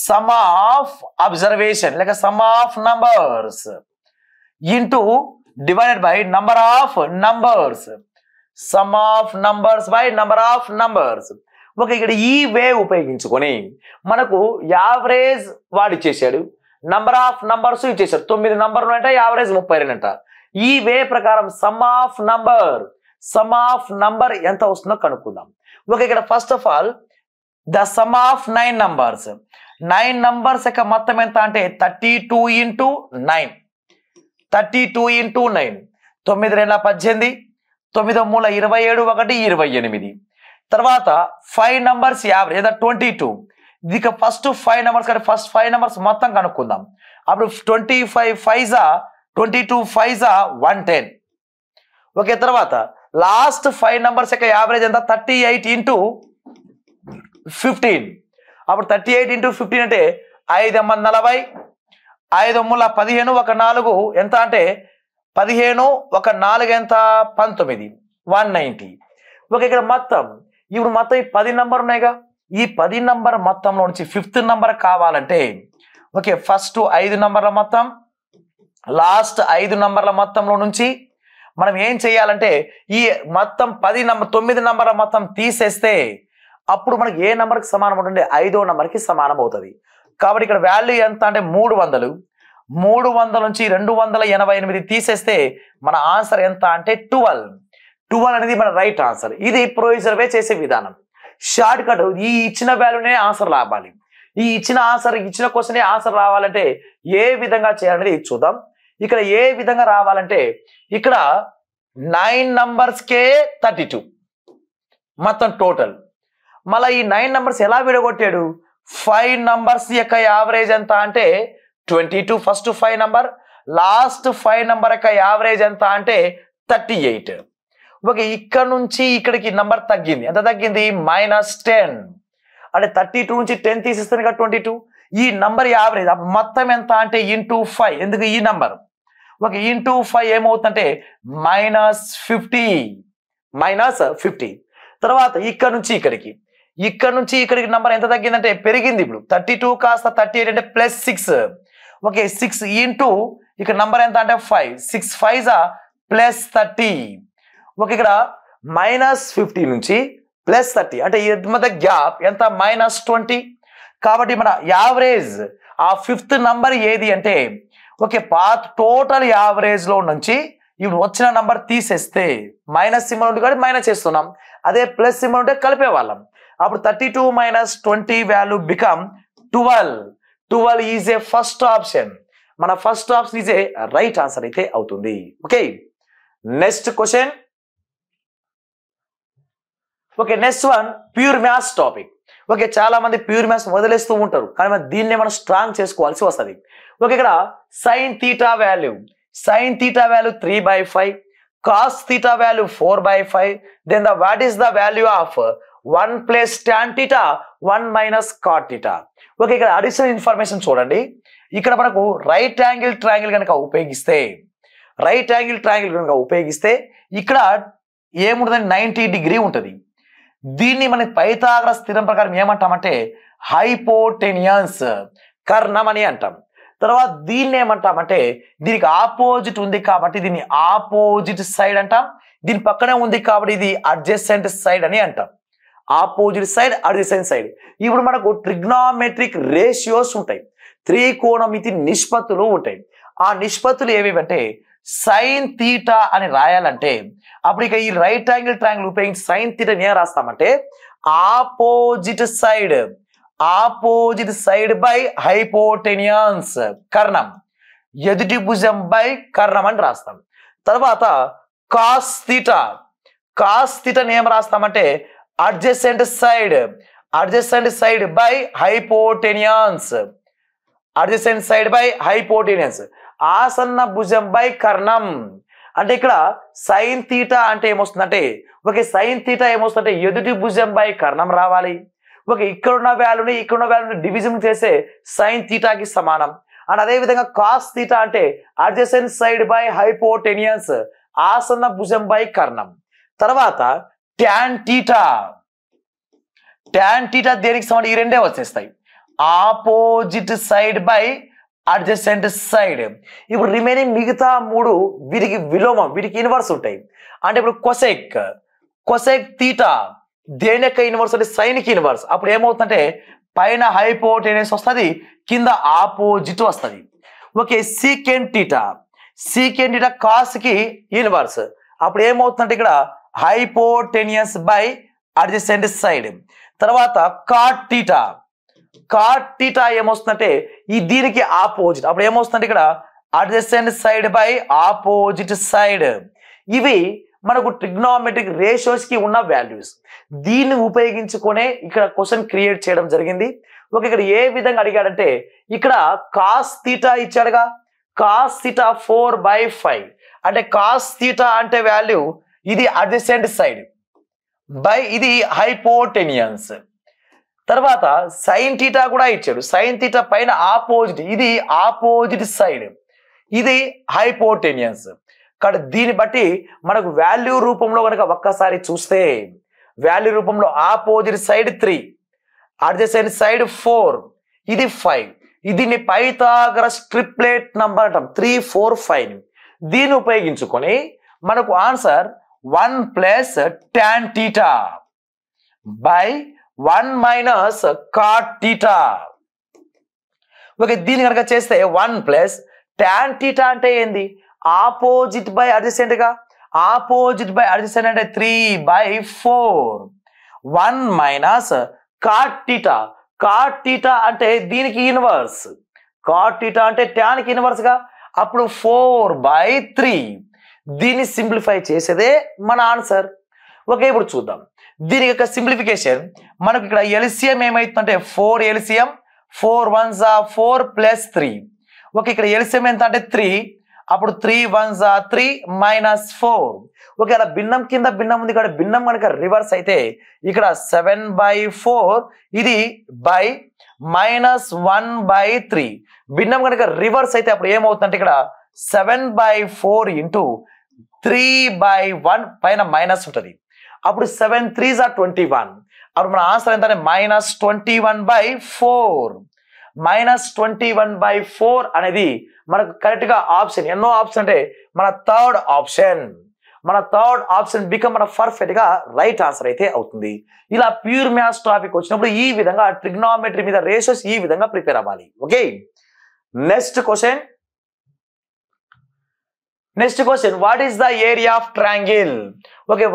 సమ్ ఆఫ్ అబ్జర్వేషన్ లేక some of numbers into divided by number of numbers, sum of numbers by number of numbers. Okay, ఇక్కడ ఈ వే ఉపయోగించుకొని మనకు యావరేజ్ వాడు ఇచ్చేసాడు, నంబర్ ఆఫ్ నంబర్స్ ఇచ్చేసాడు. 9 నంబర్లు అంటే యావరేజ్ 32 అంట. ఈ వే ప్రకారం సమ్ ఆఫ్ నంబర్ ఎంత వస్తుందో కనుక్కుందాం. ఓకే, ఇక్కడ first of all the sum of 9 numbers, 9 numbers యొక్క మొత్తం ఎంత అంటే 32 into 9. 32 into 9, 9 2 18, 9 3 27, 1 28. తర్వాత 5 నంబర్స్ యావరేజ్ లేదా 22. ఇక ఫస్ట్ 5 నంబర్స్ కానీ ఫస్ట్ 5 నంబర్స్ మొత్తం కనుక్కుందాం. అప్పుడు 25 5 22 5 110. ఓకే, తర్వాత లాస్ట్ 5 నంబర్స్ యొక్క యావరేజ్ ఎంత 38 into 15. అప్పుడు 38 into 15 అంటే 5 40, 5 15, 1 4 ఎంత అంటే 15, 1 4 ఎంత 19, 190. ఓకే, ఇక్కడ మొత్తం ఇప్పుడు మొత్తం ఈ 10 నంబర్ ఉన్నాయిగా, ఈ 10 నంబర్ మొత్తంలో నుంచి 5th నంబర్ కావాలంటే ఓకే ఫస్ట్ 5 నంబర్ల మొత్తం లాస్ట్ 5 నంబర్ల మొత్తంలో నుంచి మనం ఏం చేయాలంటే ఈ మొత్తం 9 నంబర్ల మొత్తం తీసేస్తే అప్పుడు మనకి ఏ నంబర్కి సమానం ఉంటుంది 5వ నంబర్కి సమానం అవుతుంది. కాబట్టి ఇక్కడ వాల్యూ ఎంత అంటే 300. 300 నుంచి 288 తీసేస్తే మన ఆన్సర్ ఎంత అంటే 12 అనేది మన రైట్ ఆన్సర్. ఇది ప్రొసీజర్ వే చేసే విధానం. షార్ట్ కట్ ఈ ఇచ్చిన వాల్యూనే ఆన్సర్ రావాలి. ఈ ఇచ్చిన క్వశ్చన్ ఆన్సర్ రావాలంటే ఏ విధంగా చేయాలనేది చూద్దాం. ఇక్కడ ఏ విధంగా రావాలంటే ఇక్కడ 9 నంబర్స్కే 32 మొత్తం టోటల్. మళ్ళీ ఈ 9 నంబర్స్ ఎలా విడగొట్టాడు, 5 నంబర్స్ యొక్క యావరేజ్ ఎంత అంటే 22 ఫస్ట్ 5 నంబర్, లాస్ట్ 5 నంబర్ యొక్క యావరేజ్ ఎంత అంటే 38. ఓకే, ఇక్కడ నుంచి ఇక్కడికి నంబర్ తగ్గింది, ఎంత తగ్గింది -10. అంటే 32 నుంచి 10 తీసేస్తాను కదా 22. ఈ నంబర్ యావరేజ్ మొత్తం ఎంత అంటే ఇంటూ 5, ఎందుకు ఈ నంబర్. ఓకే, ఇంటూ 5 ఏమవుతుందంటే -50. తర్వాత ఇక్కడ నుంచి ఇక్కడికి నంబర్ ఎంత తగ్గిందంటే పెరిగింది. ఇప్పుడు 32 కాస్త 38 అంటే +6. ఓకే, 6 ఇంటూ ఇక్కడ నంబర్ ఎంత అంటే 5, 6 5 +30. ఓకే, ఇక్కడ -50 నుంచి +30 అంటే ఈ మధ్య గ్యాప్ ఎంత -20. కాబట్టి మన యావరేజ్ ఆ 5th నంబర్ ఏది అంటే ఓకే టోటల్ యావరేజ్ లో నుంచి ఇప్పుడు వచ్చిన నంబర్ తీసేస్తే మైనస్ సింబల్ ఉంది కాబట్టి మైనస్ చేస్తున్నాం, అదే ప్లస్ సింబల్ ఉంటే కలిపేవాళ్ళం. అప్పుడు 32 - 20 value become 12. 12 is a first option. మన first option is a right answer అయితే అవుతుంది. Okay, next question. Okay, next one pure maths topic. Okay, చాలా మంది ప్యూర్ మ్యాథ్స్ వదిలేస్తూ ఉంటారు, కానీ మనం దీన్నే మనం స్ట్రాంగ్ చేసుకోవాల్సి వస్తుంది. ఓకే, ఇక్కడ sine theta value 3/5, cos theta value 4/5. Then what is the value of 1 plus tan theta 1 minus cot theta. Okay, ఇక్కడ అడిషనల్ ఇన్ఫర్మేషన్ చూడండి. ఇక్కడ మనకు రైట్ యాంగిల్ ట్రయాంగిల్ కనుక ఉపయోగిస్తే ఇక్కడ ఏముంటుందని 90 డిగ్రీ ఉంటుంది. దీన్ని మన పైథాగరస్ స్థిరం ప్రకారం ఏమంటామంటే హైపోటెనియస్ కర్ణం అని అంటాం. తర్వాత దీన్ని ఏమంటామంటే దీనికి ఆపోజిట్ ఉంది కాబట్టి దీన్ని ఆపోజిట్ సైడ్ అంటాం. దీని పక్కనే ఉంది కాబట్టి ఇది అడ్జసెంట్ సైడ్ అని అంటాం. Opposite side, adjacent side. ఇప్పుడు మనకు ట్రిగ్నామెట్రిక్ రేషియోస్ ఉంటాయి. త్రికోణమితి నిష్పత్తులు ఉంటాయి. ఆ నిష్పత్తులు ఏవేవంటే సైన్ తీటా అని రాయాలంటే అప్పుడు ఇక ఈ రైట్ యాంగిల్ ట్రయాంగిల్ ఉపయోగించి సైన్ తీటాని ఏం రాస్తామంటే ఆపోజిట్ సైడ్ బై హైపోటెనియన్స్ కర్ణం, ఎదుటి భుజం బై కర్ణం అని రాస్తాం. తర్వాత కాస్ తీటాని ఏం రాస్తామంటే అడ్జసెంట్ సైడ్ బై హైపోటెనియన్స్, ఆసన్న భుజం బై కర్ణం. అంటే ఇక్కడ సైన్ తీటా అంటే ఏమొస్తుందంటే సైన్ తీటా ఏమొస్తుందంటే ఎదుటి భుజం బై కర్ణం రావాలి. ఇక్కడున్న వాల్యూని డివిజన్ చేసే సైన్ తీటాకి సమానం. అండ్ అదే విధంగా కాస్ తీటా అంటే అడ్జసెంట్ సైడ్ బై హైపోటెనియన్స్, ఆసన్న భుజం బై కర్ణం. తర్వాత ట్యాన్ తీటా దేనికి సమానం? ఈ రెండే వచ్చేస్తాయి, opposite side by adjacent side. ఇప్పుడు రిమైనింగ్ మిగతా మూడు వీటికి విలోమం, వీటికి ఇన్వర్స్ ఉంటాయి. అంటే ఇప్పుడు కొసెక్ తీటా దేని యొక్క ఇన్వర్స్ అంటే సైన్ కి ఇన్వర్స్. అప్పుడు ఏమవుతుందంటే పైన హైపోటెనస్ వస్తుంది, కింద ఆపోజిట్ వస్తుంది. సీకెంట్ తీటా కాస్ కి ఇన్వర్స్. అప్పుడు ఏమవుతుందంటే ఇక్కడ హైపోటెనియస్ బై అడ్జసెంట్ సైడ్. తర్వాత కాట్ తీటా ఏమొస్తుందంటే ఈ దీనికి ఆపోజిట్. అప్పుడు ఏమొస్తుందంటే ఇక్కడ adjacent side by opposite side. ఇవి మనకు ట్రిగ్నోమెట్రిక్ రేషియోస్ కి ఉన్న వాల్యూస్. దీన్ని ఉపయోగించుకునే ఇక్కడ క్వశ్చన్ క్రియేట్ చేయడం జరిగింది. ఇక్కడ ఏ విధంగా అడిగాడంటే ఇక్కడ కాస్ తీటా ఇచ్చాడుగా, కాస్ తీటా 4/5 అంటే కాస్ తీటా అంటే వాల్యూ ఇది అడ్జసెంట్ సైడ్ బై ఇది హైపోటెనియన్స్. తర్వాత సైన్ తీటా కూడా ఇచ్చాడు, సైన్ తీటా పైన ఆపోజిట్, ఇది ఆపోజిట్ సైడ్, ఇది హైపోటెనియన్స్. కానీ దీన్ని బట్టి మనకు వాల్యూ రూపంలో కనుక ఒక్కసారి చూస్తే వాల్యూ రూపంలో ఆపోజిట్ సైడ్ 3, అడ్జసెంట్ సైడ్ 4, ఇది 5. దీన్ని పైథాగరస్ ట్రిప్లెట్ నంబర్ అంటాం, 3, 4, 5. దీన్ని ఉపయోగించుకొని మనకు answer 1 plus tan theta by 1 minus cot theta. దీన్ని కనుక చేస్తే 1 ప్లస్ టాన్ తీటా అంటే ఏంది? ఆపోజిట్ బై అడ్జసెంట్ గా, ఆపోజిట్ బై అడ్జసెంట్ అంటే 3/4. 1 మైనస్ కాట్ తీటా అంటే దీనికి ఇన్వర్స్, కాట్ తీటా అంటే టాన్ కి ఇన్వర్స్ గా, అప్పుడు 4/3. దీన్ని సింప్లిఫై చేసేదే మన ఆన్సర్. ఇప్పుడు చూద్దాం దీని యొక్క సింప్లిఫికేషన్. మనకు ఇక్కడ ఎల్సిఎం ఏమైతుందంటే 4 ఎల్సిఎం, 4 1s 4 ప్లస్ 3. ఇక్కడ ఎల్సిఎం ఎంత అంటే 3, అప్పుడు 3 1s 3 మైనస్ 4. అలా భిన్నం కింద భిన్నం ఉంది, ఇక్కడ భిన్నం కనుక రివర్స్ అయితే ఇక్కడ 7/4 ఇది బై మైనస్ 1/3. భిన్నం కనుక రివర్స్ అయితే అప్పుడు ఏమవుతుందంటే ఇక్కడ 7/4 ఇంటూ 3/1 పైన మైనస్ ఉంటుంది. అప్పుడు 7 3s 21. అప్పుడు మన ఆన్సర్ ఎంత అంటే -21/4. -21/4 అనేది మనకు కరెక్ట్ గా ఆప్షన్. ఎన్నో ఆప్షన్ అంటే మన థర్డ్ ఆప్షన్ బికమ్ మన పర్ఫెక్ట్ గా రైట్ ఆన్సర్ అయితే అవుతుంది. ఇలా ప్యూర్ మ్యాథ్స్ టాపిక్ వచ్చినప్పుడు ఈ విధంగా ట్రిగ్నోమెట్రీ మీద రేషియోస్ ఈ విధంగా ప్రిపేర్ అవ్వాలి. Next question. What is the area of triangle?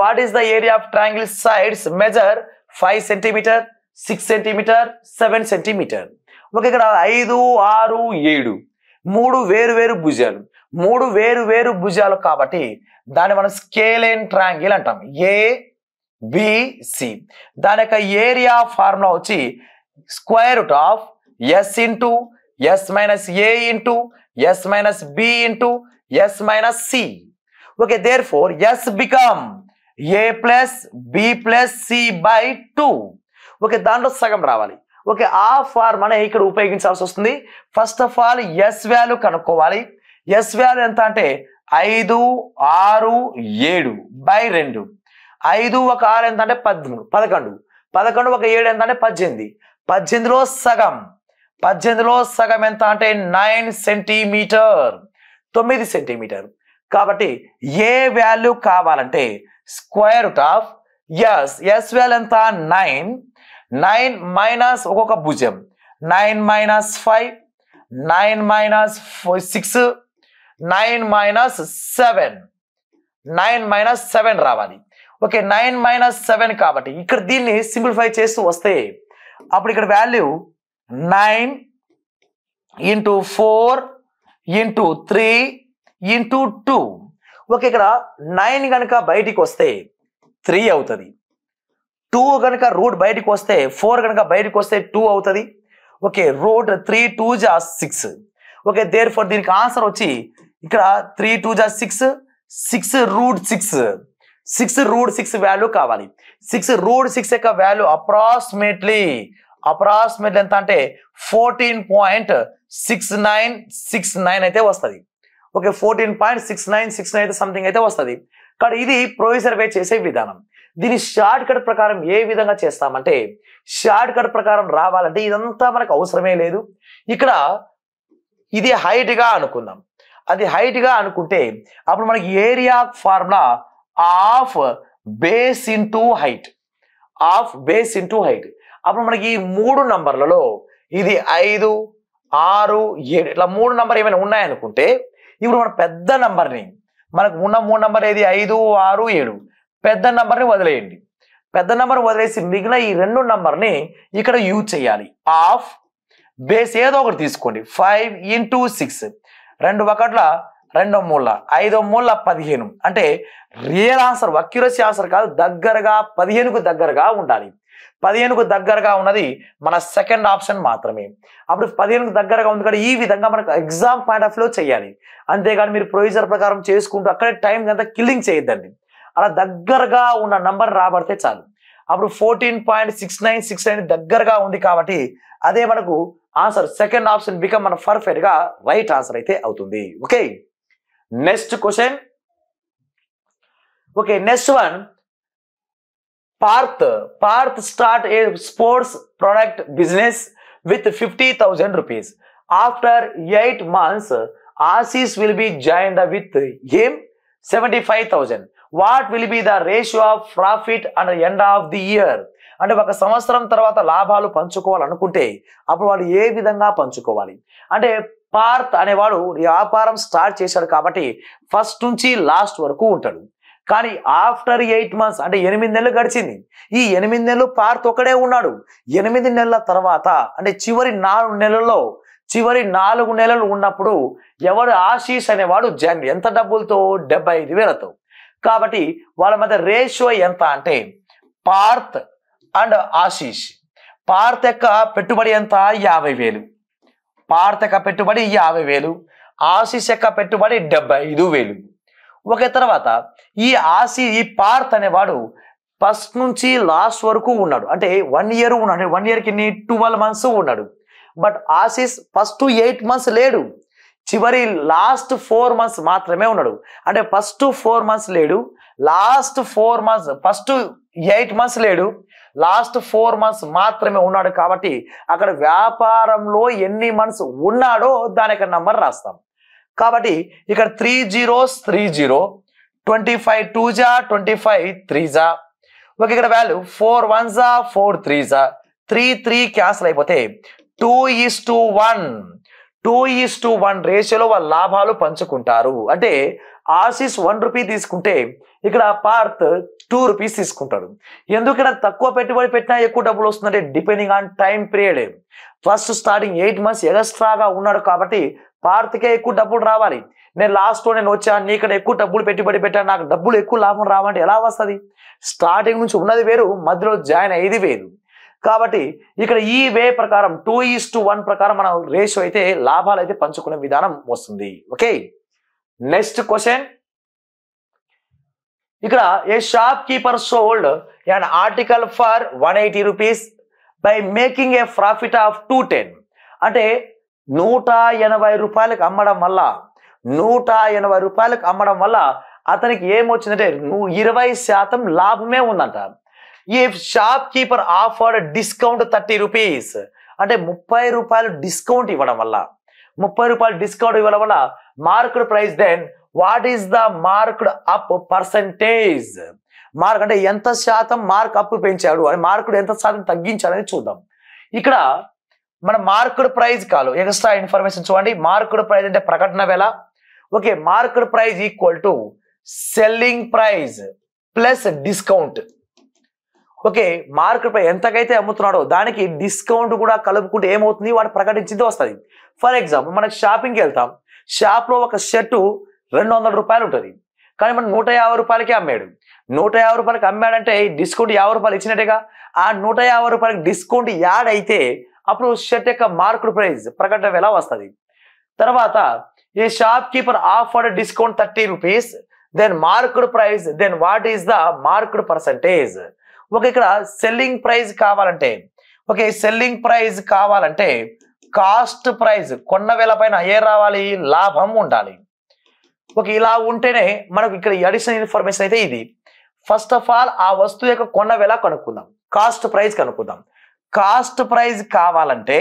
What is the area of triangle? Sides measure 5 cm, 6 cm, 7 cm. ఇక్కడ 5, 6, 7 మూడు వేరు భుజాలు కాబట్టి దాన్ని మనం స్కేలేన్ ట్రయాంగిల్ అంటాం, ABC. దాని యొక్క ఏరియా ఫార్ములా వచ్చి square root of S into S minus A into S minus B into S minus C. Therefore S become A plus B plus C by 2. దాంట్లో సగం రావాలి. ఆ ఫార్మ్ అనే ఇక్కడ ఉపయోగించాల్సి వస్తుంది. First of all S value కనుక్కోవాలి. S value ఎంత అంటే 5, 6, 7 బై 2. 5 ఒక 6 ఎంత అంటే 13, 11, 11 ఒక 7 ఎంత అంటే 18. 18లో సగం ఎంత అంటే 9 సెంటీమీటర్, 9 సెంటీమీటర్. కాబట్టి ఏ వాల్యూ కావాలంటే square root of S value ఎంత 9 మైనస్ ఒక్కొక్క భుజం 9 మైనస్ 5 9 minus 6, 9 minus 7, 9 minus 7 రావాలి. ఓకే, 9 minus 7 కాబట్టి ఇక్కడ దీన్ని సింప్లిఫై చేస్తూ వస్తే అప్పుడు ఇక్కడ value 9 into 4 into 3 into 2. Okay, ఇక్కడ 9 కనుక బయటికి వస్తే 3 అవుతుంది. 2 కనుక రూట్ బయటికి వస్తే 4 కనుక బయటికి వస్తే 2 అవుతుంది. ఓకే, రూట్ 3 2 జా 6. ఓకే, దేర్ ఫర్ దీనికి ఆన్సర్ వచ్చి ఇక్కడ 3 2 జా 6, 6 రూట్ 6, 6 రూట్ 6 వాల్యూ కావాలి. 6 రూట్ 6 యొక్క వాల్యూ అప్రాక్సిమేట్లీ ఎంత అంటే 14.6969 అయితే వస్తుంది. ఓకే, 14.6969 అయితే సంథింగ్ అయితే వస్తుంది. కానీ ఇది ప్రొవిజర్ వే చేసే విధానం. దీని షార్ట్ కట్ ప్రకారం ఏ విధంగా చేస్తామంటే, షార్ట్ కట్ ప్రకారం రావాలంటే ఇదంతా మనకు అవసరమే లేదు. ఇక్కడ ఇది హైట్ గా అనుకుందాం. అది హైట్ గా అనుకుంటే అప్పుడు మనకి area formula of base into height, అప్పుడు మనకి ఈ 3 నంబర్లలో ఇది 5 6 7 ఇట్లా 3 నంబర్ ఏమైనా ఉన్నాయనుకుంటే ఇప్పుడు మన పెద్ద నంబర్ని, మనకు ఉన్న 3 నంబర్ ఏది 5 6 7, పెద్ద నంబర్ని వదిలేయండి. పెద్ద నంబర్ వదిలేసి మిగిలిన ఈ 2 నంబర్ని ఇక్కడ యూజ్ చేయాలి. ఆఫ్ బేస్ ఏదో ఒకటి తీసుకోండి. 5 into 6, 2 ఒకట్ల 2 మూల 5 మూల 15. అంటే రియల్ ఆన్సర్ అక్యురసీ ఆన్సర్ కాదు, దగ్గరగా 15కు దగ్గరగా ఉండాలి. 15కు దగ్గరగా ఉన్నది మన సెకండ్ ఆప్షన్ మాత్రమే. అప్పుడు 15కు దగ్గరగా ఉంది కదా, ఈ విధంగా మనకు ఎగ్జామ్ పాయింట్ ఆఫ్ లో చేయాలి. అంతేగాని మీరు ప్రొవిజర్ ప్రకారం చేసుకుంటూ అక్కడే టైం అంతా కిల్లింగ్ చేయొద్దండి. అలా దగ్గరగా ఉన్న నంబర్ రాబడితే చాలు. అప్పుడు 14.6969 దగ్గరగా ఉంది కాబట్టి అదే మనకు ఆన్సర్. సెకండ్ ఆప్షన్ బికమ్ మన పర్ఫెక్ట్ గా రైట్ ఆన్సర్ అయితే అవుతుంది. Okay, next question. Okay, next one. Parth start a sports product business with 50,000 rupees. After 8 months, Ashish will be joined with him 75,000. What will be the ratio of profit at the end of the year? అంటే ఒక సంవత్సరం తర్వాత లాభాలు పంచుకోవాలనుకుంటే అప్పుడు వాళ్ళు ఏ విధంగా పంచుకోవాలి అంటే, పార్థ్ అనేవాడు వ్యాపారం స్టార్ట్ చేశాడు కాబట్టి ఫస్ట్ నుంచి లాస్ట్ వరకు ఉంటాడు. కానీ ఆఫ్టర్ 8 months అంటే 8 నెలలు గడిచింది. ఈ 8 నెలలు పార్థ్ ఒకడే ఉన్నాడు. 8 నెలల తర్వాత అంటే చివరి 4 నెలలు ఉన్నప్పుడు ఎవరు ఆశీష్ అనేవాడు జాయిన్. ఎంత డబ్బులతో? 75,000తో. కాబట్టి వాళ్ళ మధ్య రేషియో ఎంత అంటే పార్థ్ అండ్ ఆశీష్. పార్థ్ యొక్క పెట్టుబడి ఎంత? 50,000. పార్థ్ యొక్క పెట్టుబడి 50,000, ఆశీష్ యొక్క పెట్టుబడి 75,000. ఒకే తర్వాత ఈ పార్థ్ అనేవాడు ఫస్ట్ నుంచి లాస్ట్ వరకు ఉన్నాడు. అంటే 1 year ఉన్నాడు. 1 yearకి 12 months ఉన్నాడు. బట్ ఆశీష్ ఫస్ట్ 8 months లేడు. చివరి లాస్ట్ 4 months మాత్రమే ఉన్నాడు. అంటే ఫస్ట్ 4 months లేడు, లాస్ట్ 4 months, ఫస్ట్ 8 months లేడు, లాస్ట్ 4 months మాత్రమే ఉన్నాడు. కాబట్టి అక్కడ వ్యాపారంలో ఎన్ని మంత్స్ ఉన్నాడో దానికి నంబర్ రాస్తాం. కాబట్టి ఇక్కడ 3 zeros 30, 25 2 జా 25 3 జా. ఓకే, ఇక్కడ వాల్యూ 4 1 జా 4 3 జా, 3 3 క్యాన్సిల్ అయిపోతే 2:1 రేషియోలో వాళ్ళ లాభాలు పంచుకుంటారు. అంటే ఆశీష్ 1 రూపీ తీసుకుంటే ఇక్కడ పార్థ్ 2 rupees తీసుకుంటాడు. ఎందుకంటే తక్కువ పెట్టుబడి పెట్టినా ఎక్కువ డబ్బులు వస్తుందంటే depending on time period. First starting 8 months ఎక్స్ట్రాగా ఉన్నాడు కాబట్టి పార్థ్కే ఎక్కువ డబ్బులు రావాలి. నేను లాస్ట్లో వచ్చాను, నీకు ఎక్కువ డబ్బులు పెట్టుబడి పెట్టాను, నాకు డబ్బులు ఎక్కువ లాభం రావంటే ఎలా వస్తుంది? స్టార్టింగ్ నుంచి ఉన్నది వేరు, మధ్యలో జాయిన్ అయ్యేది వేరు. కాబట్టి ఇక్కడ ఈ వే ప్రకారం 2:1 ప్రకారం మనం రేషియో అయితే లాభాలు అయితే పంచుకునే విధానం వస్తుంది. Okay, next question. ఇక్కడ a shopkeeper sold an article for 180 rupees by making a profit of 210. అంటే 180 రూపాయలకు అమ్మడం వల్ల అతనికి ఏమొచ్చిందంటే 20% లాభమే ఉందంట. ఈ shopkeeper offered discount 30 rupees. అంటే 30 రూపాయలు డిస్కౌంట్ ఇవ్వడం వల్ల marked price, then what is the marked up percentage? Mark అంటే ఎంత శాతం మార్క్ అప్ పెంచాడు అని, మార్కుడు ఎంత శాతం తగ్గించాడని చూద్దాం. ఇక్కడ మన మార్కెట్ ప్రైస్ కాదు, ఎక్స్ట్రా ఇన్ఫర్మేషన్ చూడండి. మార్కెట్ ప్రైస్ అంటే ప్రకటన వెల. Okay, market price equal to selling price plus discount. Okay, market price ఎంతకైతే అమ్ముతున్నాడో దానికి డిస్కౌంట్ కూడా కలుపుకుంటే ఏమవుతుంది, వాడు ప్రకటించింది వస్తుంది. ఫర్ ఎగ్జాంపుల్ మనకి షాపింగ్కి వెళ్తాం, షాప్లో ఒక షర్టు 200 రూపాయలు ఉంటుంది, కానీ మనం 150 రూపాయలకి అమ్మాడు. 150 రూపాయలకి అమ్మాడంటే డిస్కౌంట్ 50 రూపాయలు ఇచ్చినట్టుగా. ఆ 150 రూపాయలకి డిస్కౌంట్ యాడ్ అయితే అప్పుడు షర్ట్ యొక్క మార్కెట్ ప్రైస్ ప్రకటన ఎలా వస్తుంది. తర్వాత a shopkeeper offered discount 30 rupees, then market price, then what is the market percentage. Okay, ఇక్కడ సెల్లింగ్ ప్రైస్ కావాలంటే, ఓకే సెల్లింగ్ ప్రైస్ కావాలంటే కాస్ట్ ప్రైస్ కొన్న వేల పైన ఏ రావాలి, లాభం ఉండాలి. ఓకే, ఇలా ఉంటేనే మనకు ఇక్కడ అడిషనల్ ఇన్ఫర్మేషన్ అయితే ఇది. ఫస్ట్ ఆఫ్ ఆల్ ఆ వస్తువు యొక్క కొన్న వేల కనుక్కుందాం, కాస్ట్ ప్రైస్ కనుక్కుందాం. కాస్ట్ ప్రైస్ కావాలంటే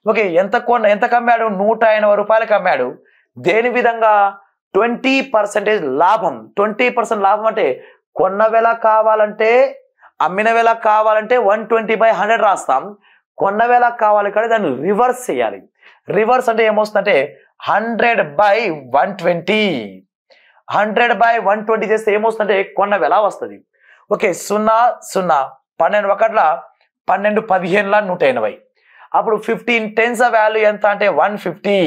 ఓకే ఎంత కమ్మాడు, 180 రూపాయలకి అమ్మాడు. దేని విధంగా 20% లాభం. 20% లాభం అంటే కొన్న వేల కావాలంటే, అమ్మిన వేల కావాలంటే 120/100 రాస్తాం. కొన్న వేల కావాలి కానీ దాన్ని రివర్స్ చేయాలి. రివర్స్ అంటే ఏమొస్తుందంటే 100/120. 100/120 చేస్తే ఏమొస్తుందంటే కొన్న వేల వస్తుంది. ఓకే, 0 0 12 1 12 15 180. అప్పుడు 15 టెన్స్ వాల్యూ ఎంత అంటే 150.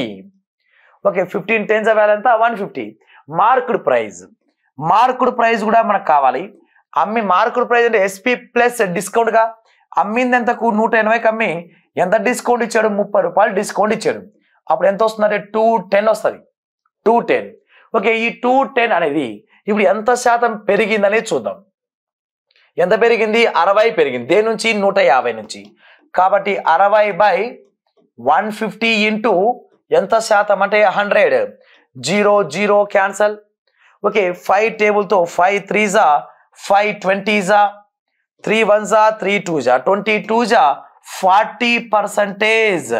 ఓకే, 15 టెన్స్ వాల్యూ ఎంత 150. మార్కెట్ ప్రైస్, మార్కెట్ ప్రైస్ కూడా మనకు కావాలి. మార్కెట్ ప్రైస్ అంటే ఎస్పీ ప్లస్ డిస్కౌంట్ గా. అమ్మింది ఎంతకు, 180కి అమ్మి ఎంత డిస్కౌంట్ ఇచ్చాడు, 30 రూపాయలు డిస్కౌంట్ ఇచ్చాడు. అప్పుడు ఎంత వస్తుందంటే 210 వస్తుంది. 210. ఓకే, ఈ 210 అనేది ఇప్పుడు ఎంత శాతం పెరిగింది అనేది చూద్దాం. ఎంత పెరిగింది, 60 పెరిగింది. దేని నుంచి, 150 నుంచి. కాబట్టి 60/150 ఇంటూ ఎంత శాతం అంటే 100. 0 0 cancel. Okay, 5 టేబుల్తో 5 3s 5 20s 3 1s 3 2s 22s 40%.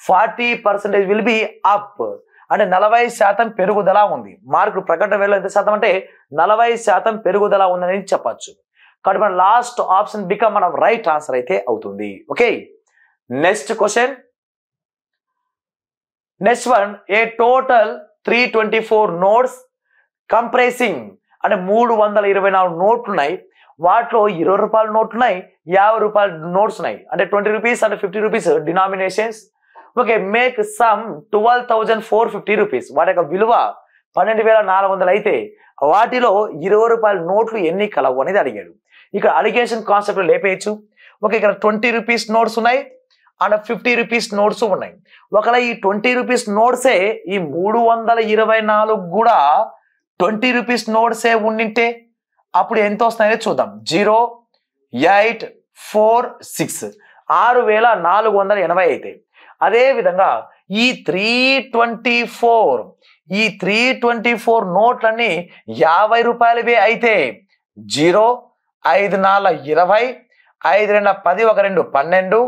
40% will be up అంటే 40% పెరుగుదల ఉంది. మార్కెట్ ప్రకటన వేళ ఎంత శాతం అంటే 40% పెరుగుదల ఉందని చెప్పచ్చు. కాబట్టి మన లాస్ట్ ఆప్షన్ బికమ్ మన రైట్ ఆన్సర్ అయితే అవుతుంది. Okay, next question. Next one, a total 324 notes comprising అంటే 324 నోట్లు ఉన్నాయి. వాటిలో 20 రూపాయల నోట్లు ఉన్నాయి, 50 రూపాయల నోట్స్ ఉన్నాయి. అంటే 20 రూపీస్ అంటే 50 rupees denominations. Okay, make some 12,450 rupees. వాటి యొక్క విలువ 12,400 అయితే వాటిలో 20 రూపాయల నోట్లు ఎన్ని కలవు అనేది అడిగాడు. ఇక్కడ అలిగేషన్ కాన్సెప్ట్ లేపేయచ్చు. ఓకే, ఇక్కడ 20 రూపీస్ నోట్స్ ఉన్నాయి అండ్ 50 రూపీస్ నోట్స్ ఉన్నాయి. ఒకవేళ ఈ 20 రూపీస్ నోట్సే ఈ 324 కూడా 20 రూపీస్ నోట్సే ఉండింటే అప్పుడు ఎంత వస్తాయో చూద్దాం. 0 8 4 6 6,480 అయితే. అదే విధంగా ఈ 324 నోట్లన్నీ 50 రూపాయలవే అయితే 0 5 4 20 5 2 10 1 2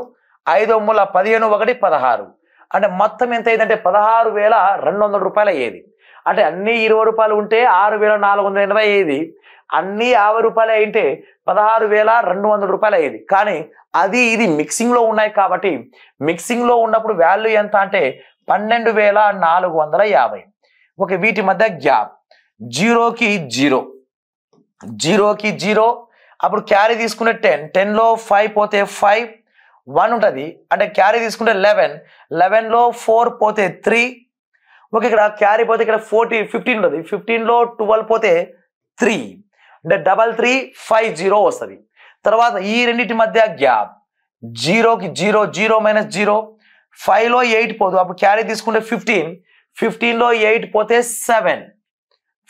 12 5 3 15 1 16 అంటే మొత్తం ఎంత అయిందంటే 16,200 రూపాయలు అయ్యేది. అంటే అన్ని 20 రూపాయలు ఉంటే 6,480 అయ్యేది. అన్ని 50 రూపాయలు అయితే 16,200 రూపాయలు అయ్యేది. కానీ అది ఇది మిక్సింగ్ లో ఉన్నాయి కాబట్టి మిక్సింగ్ లో ఉన్నప్పుడు వాల్యూ ఎంత అంటే 12,450. ఓకే, వీటి మధ్య గ్యాప్ 0కి 0 0కి 0. అప్పుడు క్యారీ తీసుకుంటే 10 10లో 5 పోతే 5 1 ఉంటుంది. అంటే క్యారీ తీసుకుంటే 11 11లో 4 పోతే 3. ఓకే, ఇక్కడ క్యారీ పోతే ఇక్కడ 15 ఉంటుంది. 15లో 12 పోతే 3 అంటే 3350 వస్తుంది. తర్వాత ఈ రెండింటి మధ్య గ్యాప్ 0కి 0 0 - 0 5లో 8 పోదు. అప్పుడు క్యారీ తీసుకుంటే 15 15లో 8 పోతే 7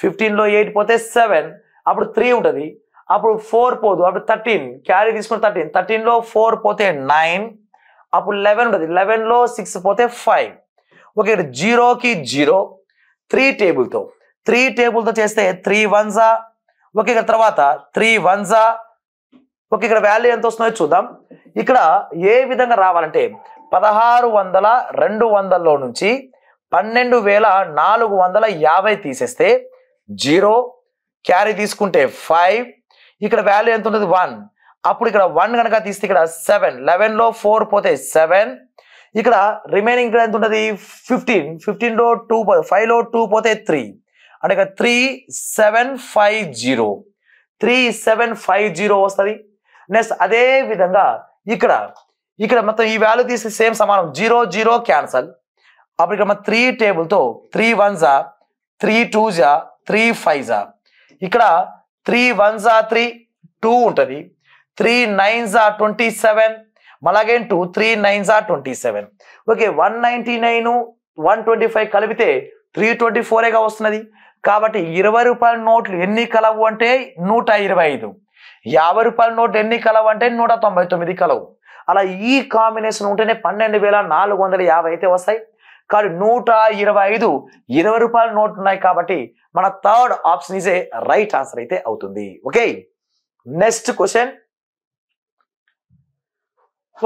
15లో 8 పోతే 7 అప్పుడు 3 ఉంటుంది. అప్పుడు 4 పోదు. అప్పుడు 13 క్యారీ తీసుకుంటే 13 13లో 4 పోతే 9 అప్పుడు 11 ఉంటుంది. 11లో 6 పోతే 5. ఓకే, 0కి 0 3 టేబుల్తో చేస్తే 3 1s. ఓకే, ఇక్కడ తర్వాత 3 1s. ఓకే, ఇక్కడ వాల్యూ ఎంత వస్తుందో చూద్దాం. ఇక్కడ ఏ విధంగా రావాలంటే 1600 200లో నుంచి 12,450 తీసేస్తే 0 క్యారీ తీసుకుంటే 5 ఇక్కడ వాల్యూ ఎంత ఉంటుంది 1. అప్పుడు ఇక్కడ 1 కనుక తీస్తే ఇక్కడ 7 11లో 4 పోతే 7 ఇక్కడ రిమైనింగ్ ఇక్కడ ఎంత ఉంటుంది 15 లో 2 5 లో 2 పోతే 3 అంటే ఇక్కడ 3750 వస్తుంది. నెక్స్ట్ అదే విధంగా ఇక్కడ మొత్తం ఈ వాల్యూ తీసి సేమ్ సమానం 0 0 క్యాన్సల్. అప్పుడు ఇక్కడ 3 టేబుల్తో 3 1s 3 2s 3 5s ఇక్కడ 3 1s 3 2 ఉంటుంది. 3 9s 27 మళ్ళీ 2 3 9s 27. ఓకే 199 125 కలిపితే 324గా వస్తున్నది. కాబట్టి 20 రూపాయల నోట్లు ఎన్ని కలవు అంటే 125. 50 రూపాయల నోట్లు ఎన్ని కలవు అంటే 199 కలవు. అలా ఈ కాంబినేషన్ ఉంటేనే 12,450 అయితే వస్తాయి. కానీ 125 20 రూపాయల నోట్లు ఉన్నాయి కాబట్టి మన third option is a right answer అయితే అవుతుంది. Okay next question.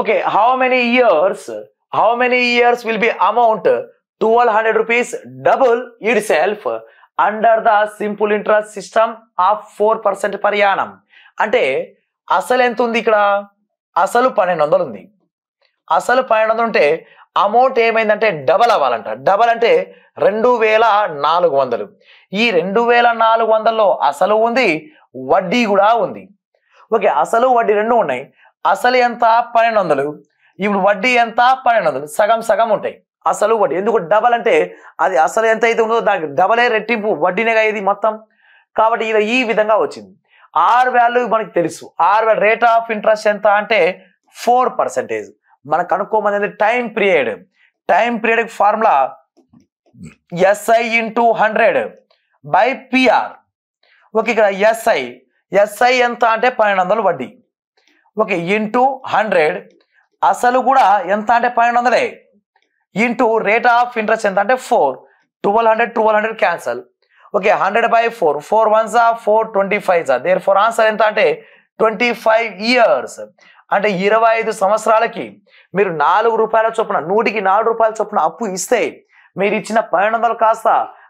Okay how many years will be amount 1200 rupees double itself under the simple interest system of 4% per annum? అంటే అసలు ఎంత ఉంది ఇక్కడ? అసలు 1200 ఉంది. అసలు 1200 ఉంటే అమౌంట్ ఏమైందంటే డబల్ అవ్వాలంట. డబల్ అంటే 2400. ఈ 2400లో అసలు ఉంది, వడ్డీ కూడా ఉంది. ఓకే అసలు వడ్డీ రెండు ఉన్నాయి. అసలు ఎంత 1200, ఇప్పుడు వడ్డీ ఎంత 1200, సగం సగం ఉంటాయి అసలు వడ్డీ. ఎందుకు డబల్ అంటే అది అసలు ఎంత అయితే ఉందో దానికి డబలే రెట్టింపు వడ్డీనేగా ఇది మొత్తం. కాబట్టి ఇది ఈ విధంగా వచ్చింది. ఆర్ వాల్యూ మనకి తెలుసు. ఆర్ రేట్ ఆఫ్ ఇంట్రెస్ట్ ఎంత అంటే 4%. మనం కనుక్కోమనేది time period. Time period formula SI into 100 by PR. Okay ఇక్కడ SI ఎంత అంటే 1200 వడ్డీ. ఓకే ఇంటూ 100 అసలు కూడా ఎంత అంటే 1200 ఇంటూ రేట్ ఆఫ్ ఇంట్రెస్ట్ ఎంత అంటే 4. 1200 cancel. Okay 100 by 4 4 1s 4 25s therefore answer ఎంత అంటే 25 years. అంటే 25 సంవత్సరాలకి మీరు 4 రూపాయల చొప్పున 100కి 4 రూపాయల చొప్పున అప్పు ఇస్తే మీరు ఇచ్చిన 1200 కాస్త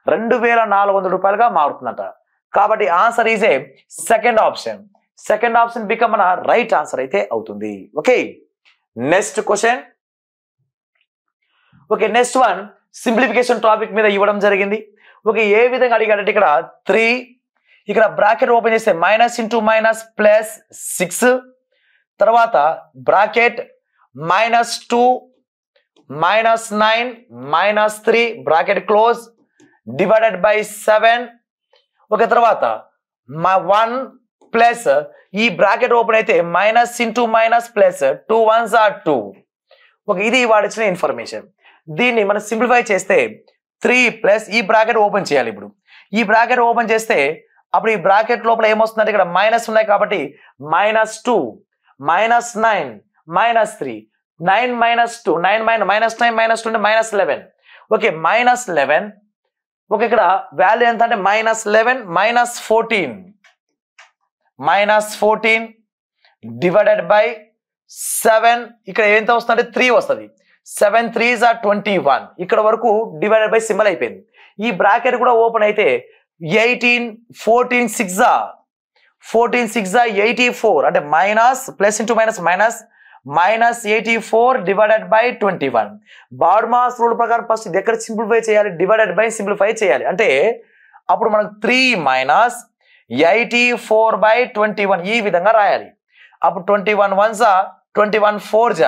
2400 రూపాయలుగా మారుతుందట. కాబట్టి answer is a second option. Second option become మన రైట్ ఆన్సర్ అయితే అవుతుంది. Okay next question. Okay next one simplification topic మీద ఇవ్వడం జరిగింది. ఓకే ఏ విధంగా అడిగాడంటే ఇక్కడ 3 ఇక్కడ బ్రాకెట్ ఓపెన్ చేస్తే మైనస్ ఇంటూ మైనస్ ప్లస్ 6 తర్వాత bracket -2 -9 -3 bracket close divided by 7. Okay తర్వాత 1 ప్లస్ ఈ బ్రాకెట్ ఓపెన్ అయితే minus into minus plus 2 1s 2. Okay ఇది వాడిచ్చిన ఇన్ఫర్మేషన్. దీన్ని మనం సింప్లిఫై చేస్తే 3 ప్లస్ ఈ బ్రాకెట్ ఓపెన్ చేయాలి. ఇప్పుడు ఈ బ్రాకెట్ ఓపెన్ చేస్తే అప్పుడు ఈ బ్రాకెట్ లోపల ఏమొస్తుందంటే ఇక్కడ మైనస్ ఉన్నాయి కాబట్టి -2 -9 -3 9 -2 9 -9 -2 అంటే -11. ఓకే -11. ఓకే ఇక్కడ వాల్యూ ఎంత అంటే -11 -14 డివైడెడ్ బై 7. ఇక్కడ ఎంత వస్తుందంటే 3 వస్తుంది. 7 3s 21. ఇక్కడ వరకు డివైడెడ్ బై సింబల్ అయిపోయింది. ఈ బ్రాకెట్ కూడా ఓపెన్ అయితే 18 14 6 84 అంటే minus plus into minus -84 divided by 21. BODMAS rule ప్రకారం ఫస్ట్ ఇది ఎక్కడ సింప్లిఫై చేయాలి? డివైడెడ్ బై సింప్లిఫై చేయాలి. అంటే అప్పుడు మనకు 3 మైనస్ 84 బై 21 ఈ విధంగా రాయాలి. అప్పుడు 21 1s 21 4s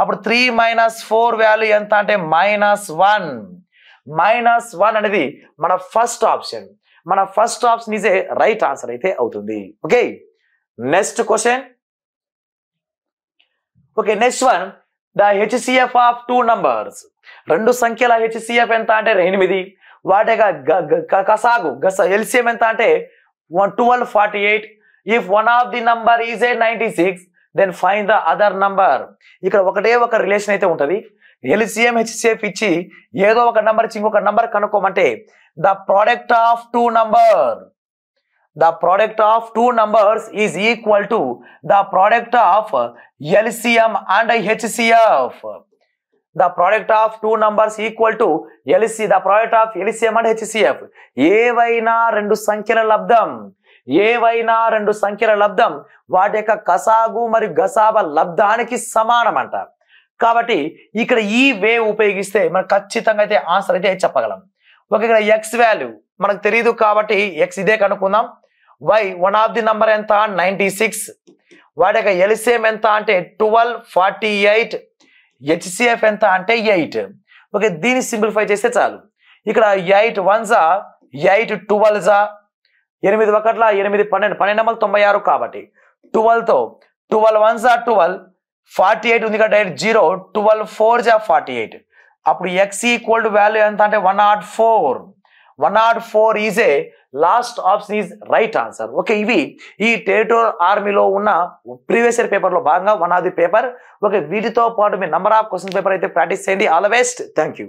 అప్పుడు 3 -4 వాల్యూ ఎంత అంటే -1 అనేది మన ఫస్ట్ ఆప్షన్. మన first option is a right answer అయితే అవుతుంది. Okay next question. Okay next one the HCF of 2 numbers. 2 సంఖ్యల HCF ఎంత అంటే 8. వాటి కసాగు LCM ఎంత అంటే 1248. If one of the number is a 96 then find the other number. ఇక్కడ ఒకటే ఒక రిలేషన్ అయితే ఉంటుంది. LCM HCF ఇచ్చి ఏదో ఒక నంబర్ ఇచ్చి ఇంకొక నంబర్ కనుక్కోమంటే the product of 2 numbers is equal to the product of LCM and HCF. The product of 2 numbers equal to the product of LCM and HCF. ఏవైనా రెండు సంఖ్యల లబ్ధం వాటి యొక్క కసాగు మరియు గసాబ లబ్ధానికి సమానం అంట. కాబట్టి ఇక్కడ ఈ వే ఉపయోగిస్తే మనకు ఖచ్చితంగా అయితే ఆన్సర్ అయితే చెప్పగలం. ఓకే, ఇక్కడ ఎక్స్ వాల్యూ మనకు తెలియదు కాబట్టి ఎక్స్ ఇదే కనుక్కుందాం. Y one of the number ఎంత 96, వాటి యొక్క ఎల్సిఎం ఎంత అంటే 12, 48, హెచ్సిఎఫ్ ఎంత అంటే 8. ఓకే, దీన్ని సింప్లిఫై చేస్తే చాలు. ఇక్కడ 8 1s 8 12s 8 1 8 12 12 నెంబర్ 96 కాబట్టి 12 తో 12 1s 12 48 ఉంది కదా 0 12 4s 48. అప్పుడు x ఈక్వల్ టు వాల్యూ ఎంత అంటే 104. 104 is a last option is right answer. Okay, ఇవి ఈ టెరిటోరియల్ ఆర్మీలో ఉన్న ప్రీవియస్ ఇయర్ పేపర్ లో భాగంగా one of the paper. Okay, వీటితో పాటు మీ నంబర్ ఆఫ్ క్వశ్చన్ పేపర్ అయితే ప్రాక్టీస్ చేయండి. All the best. Thank you.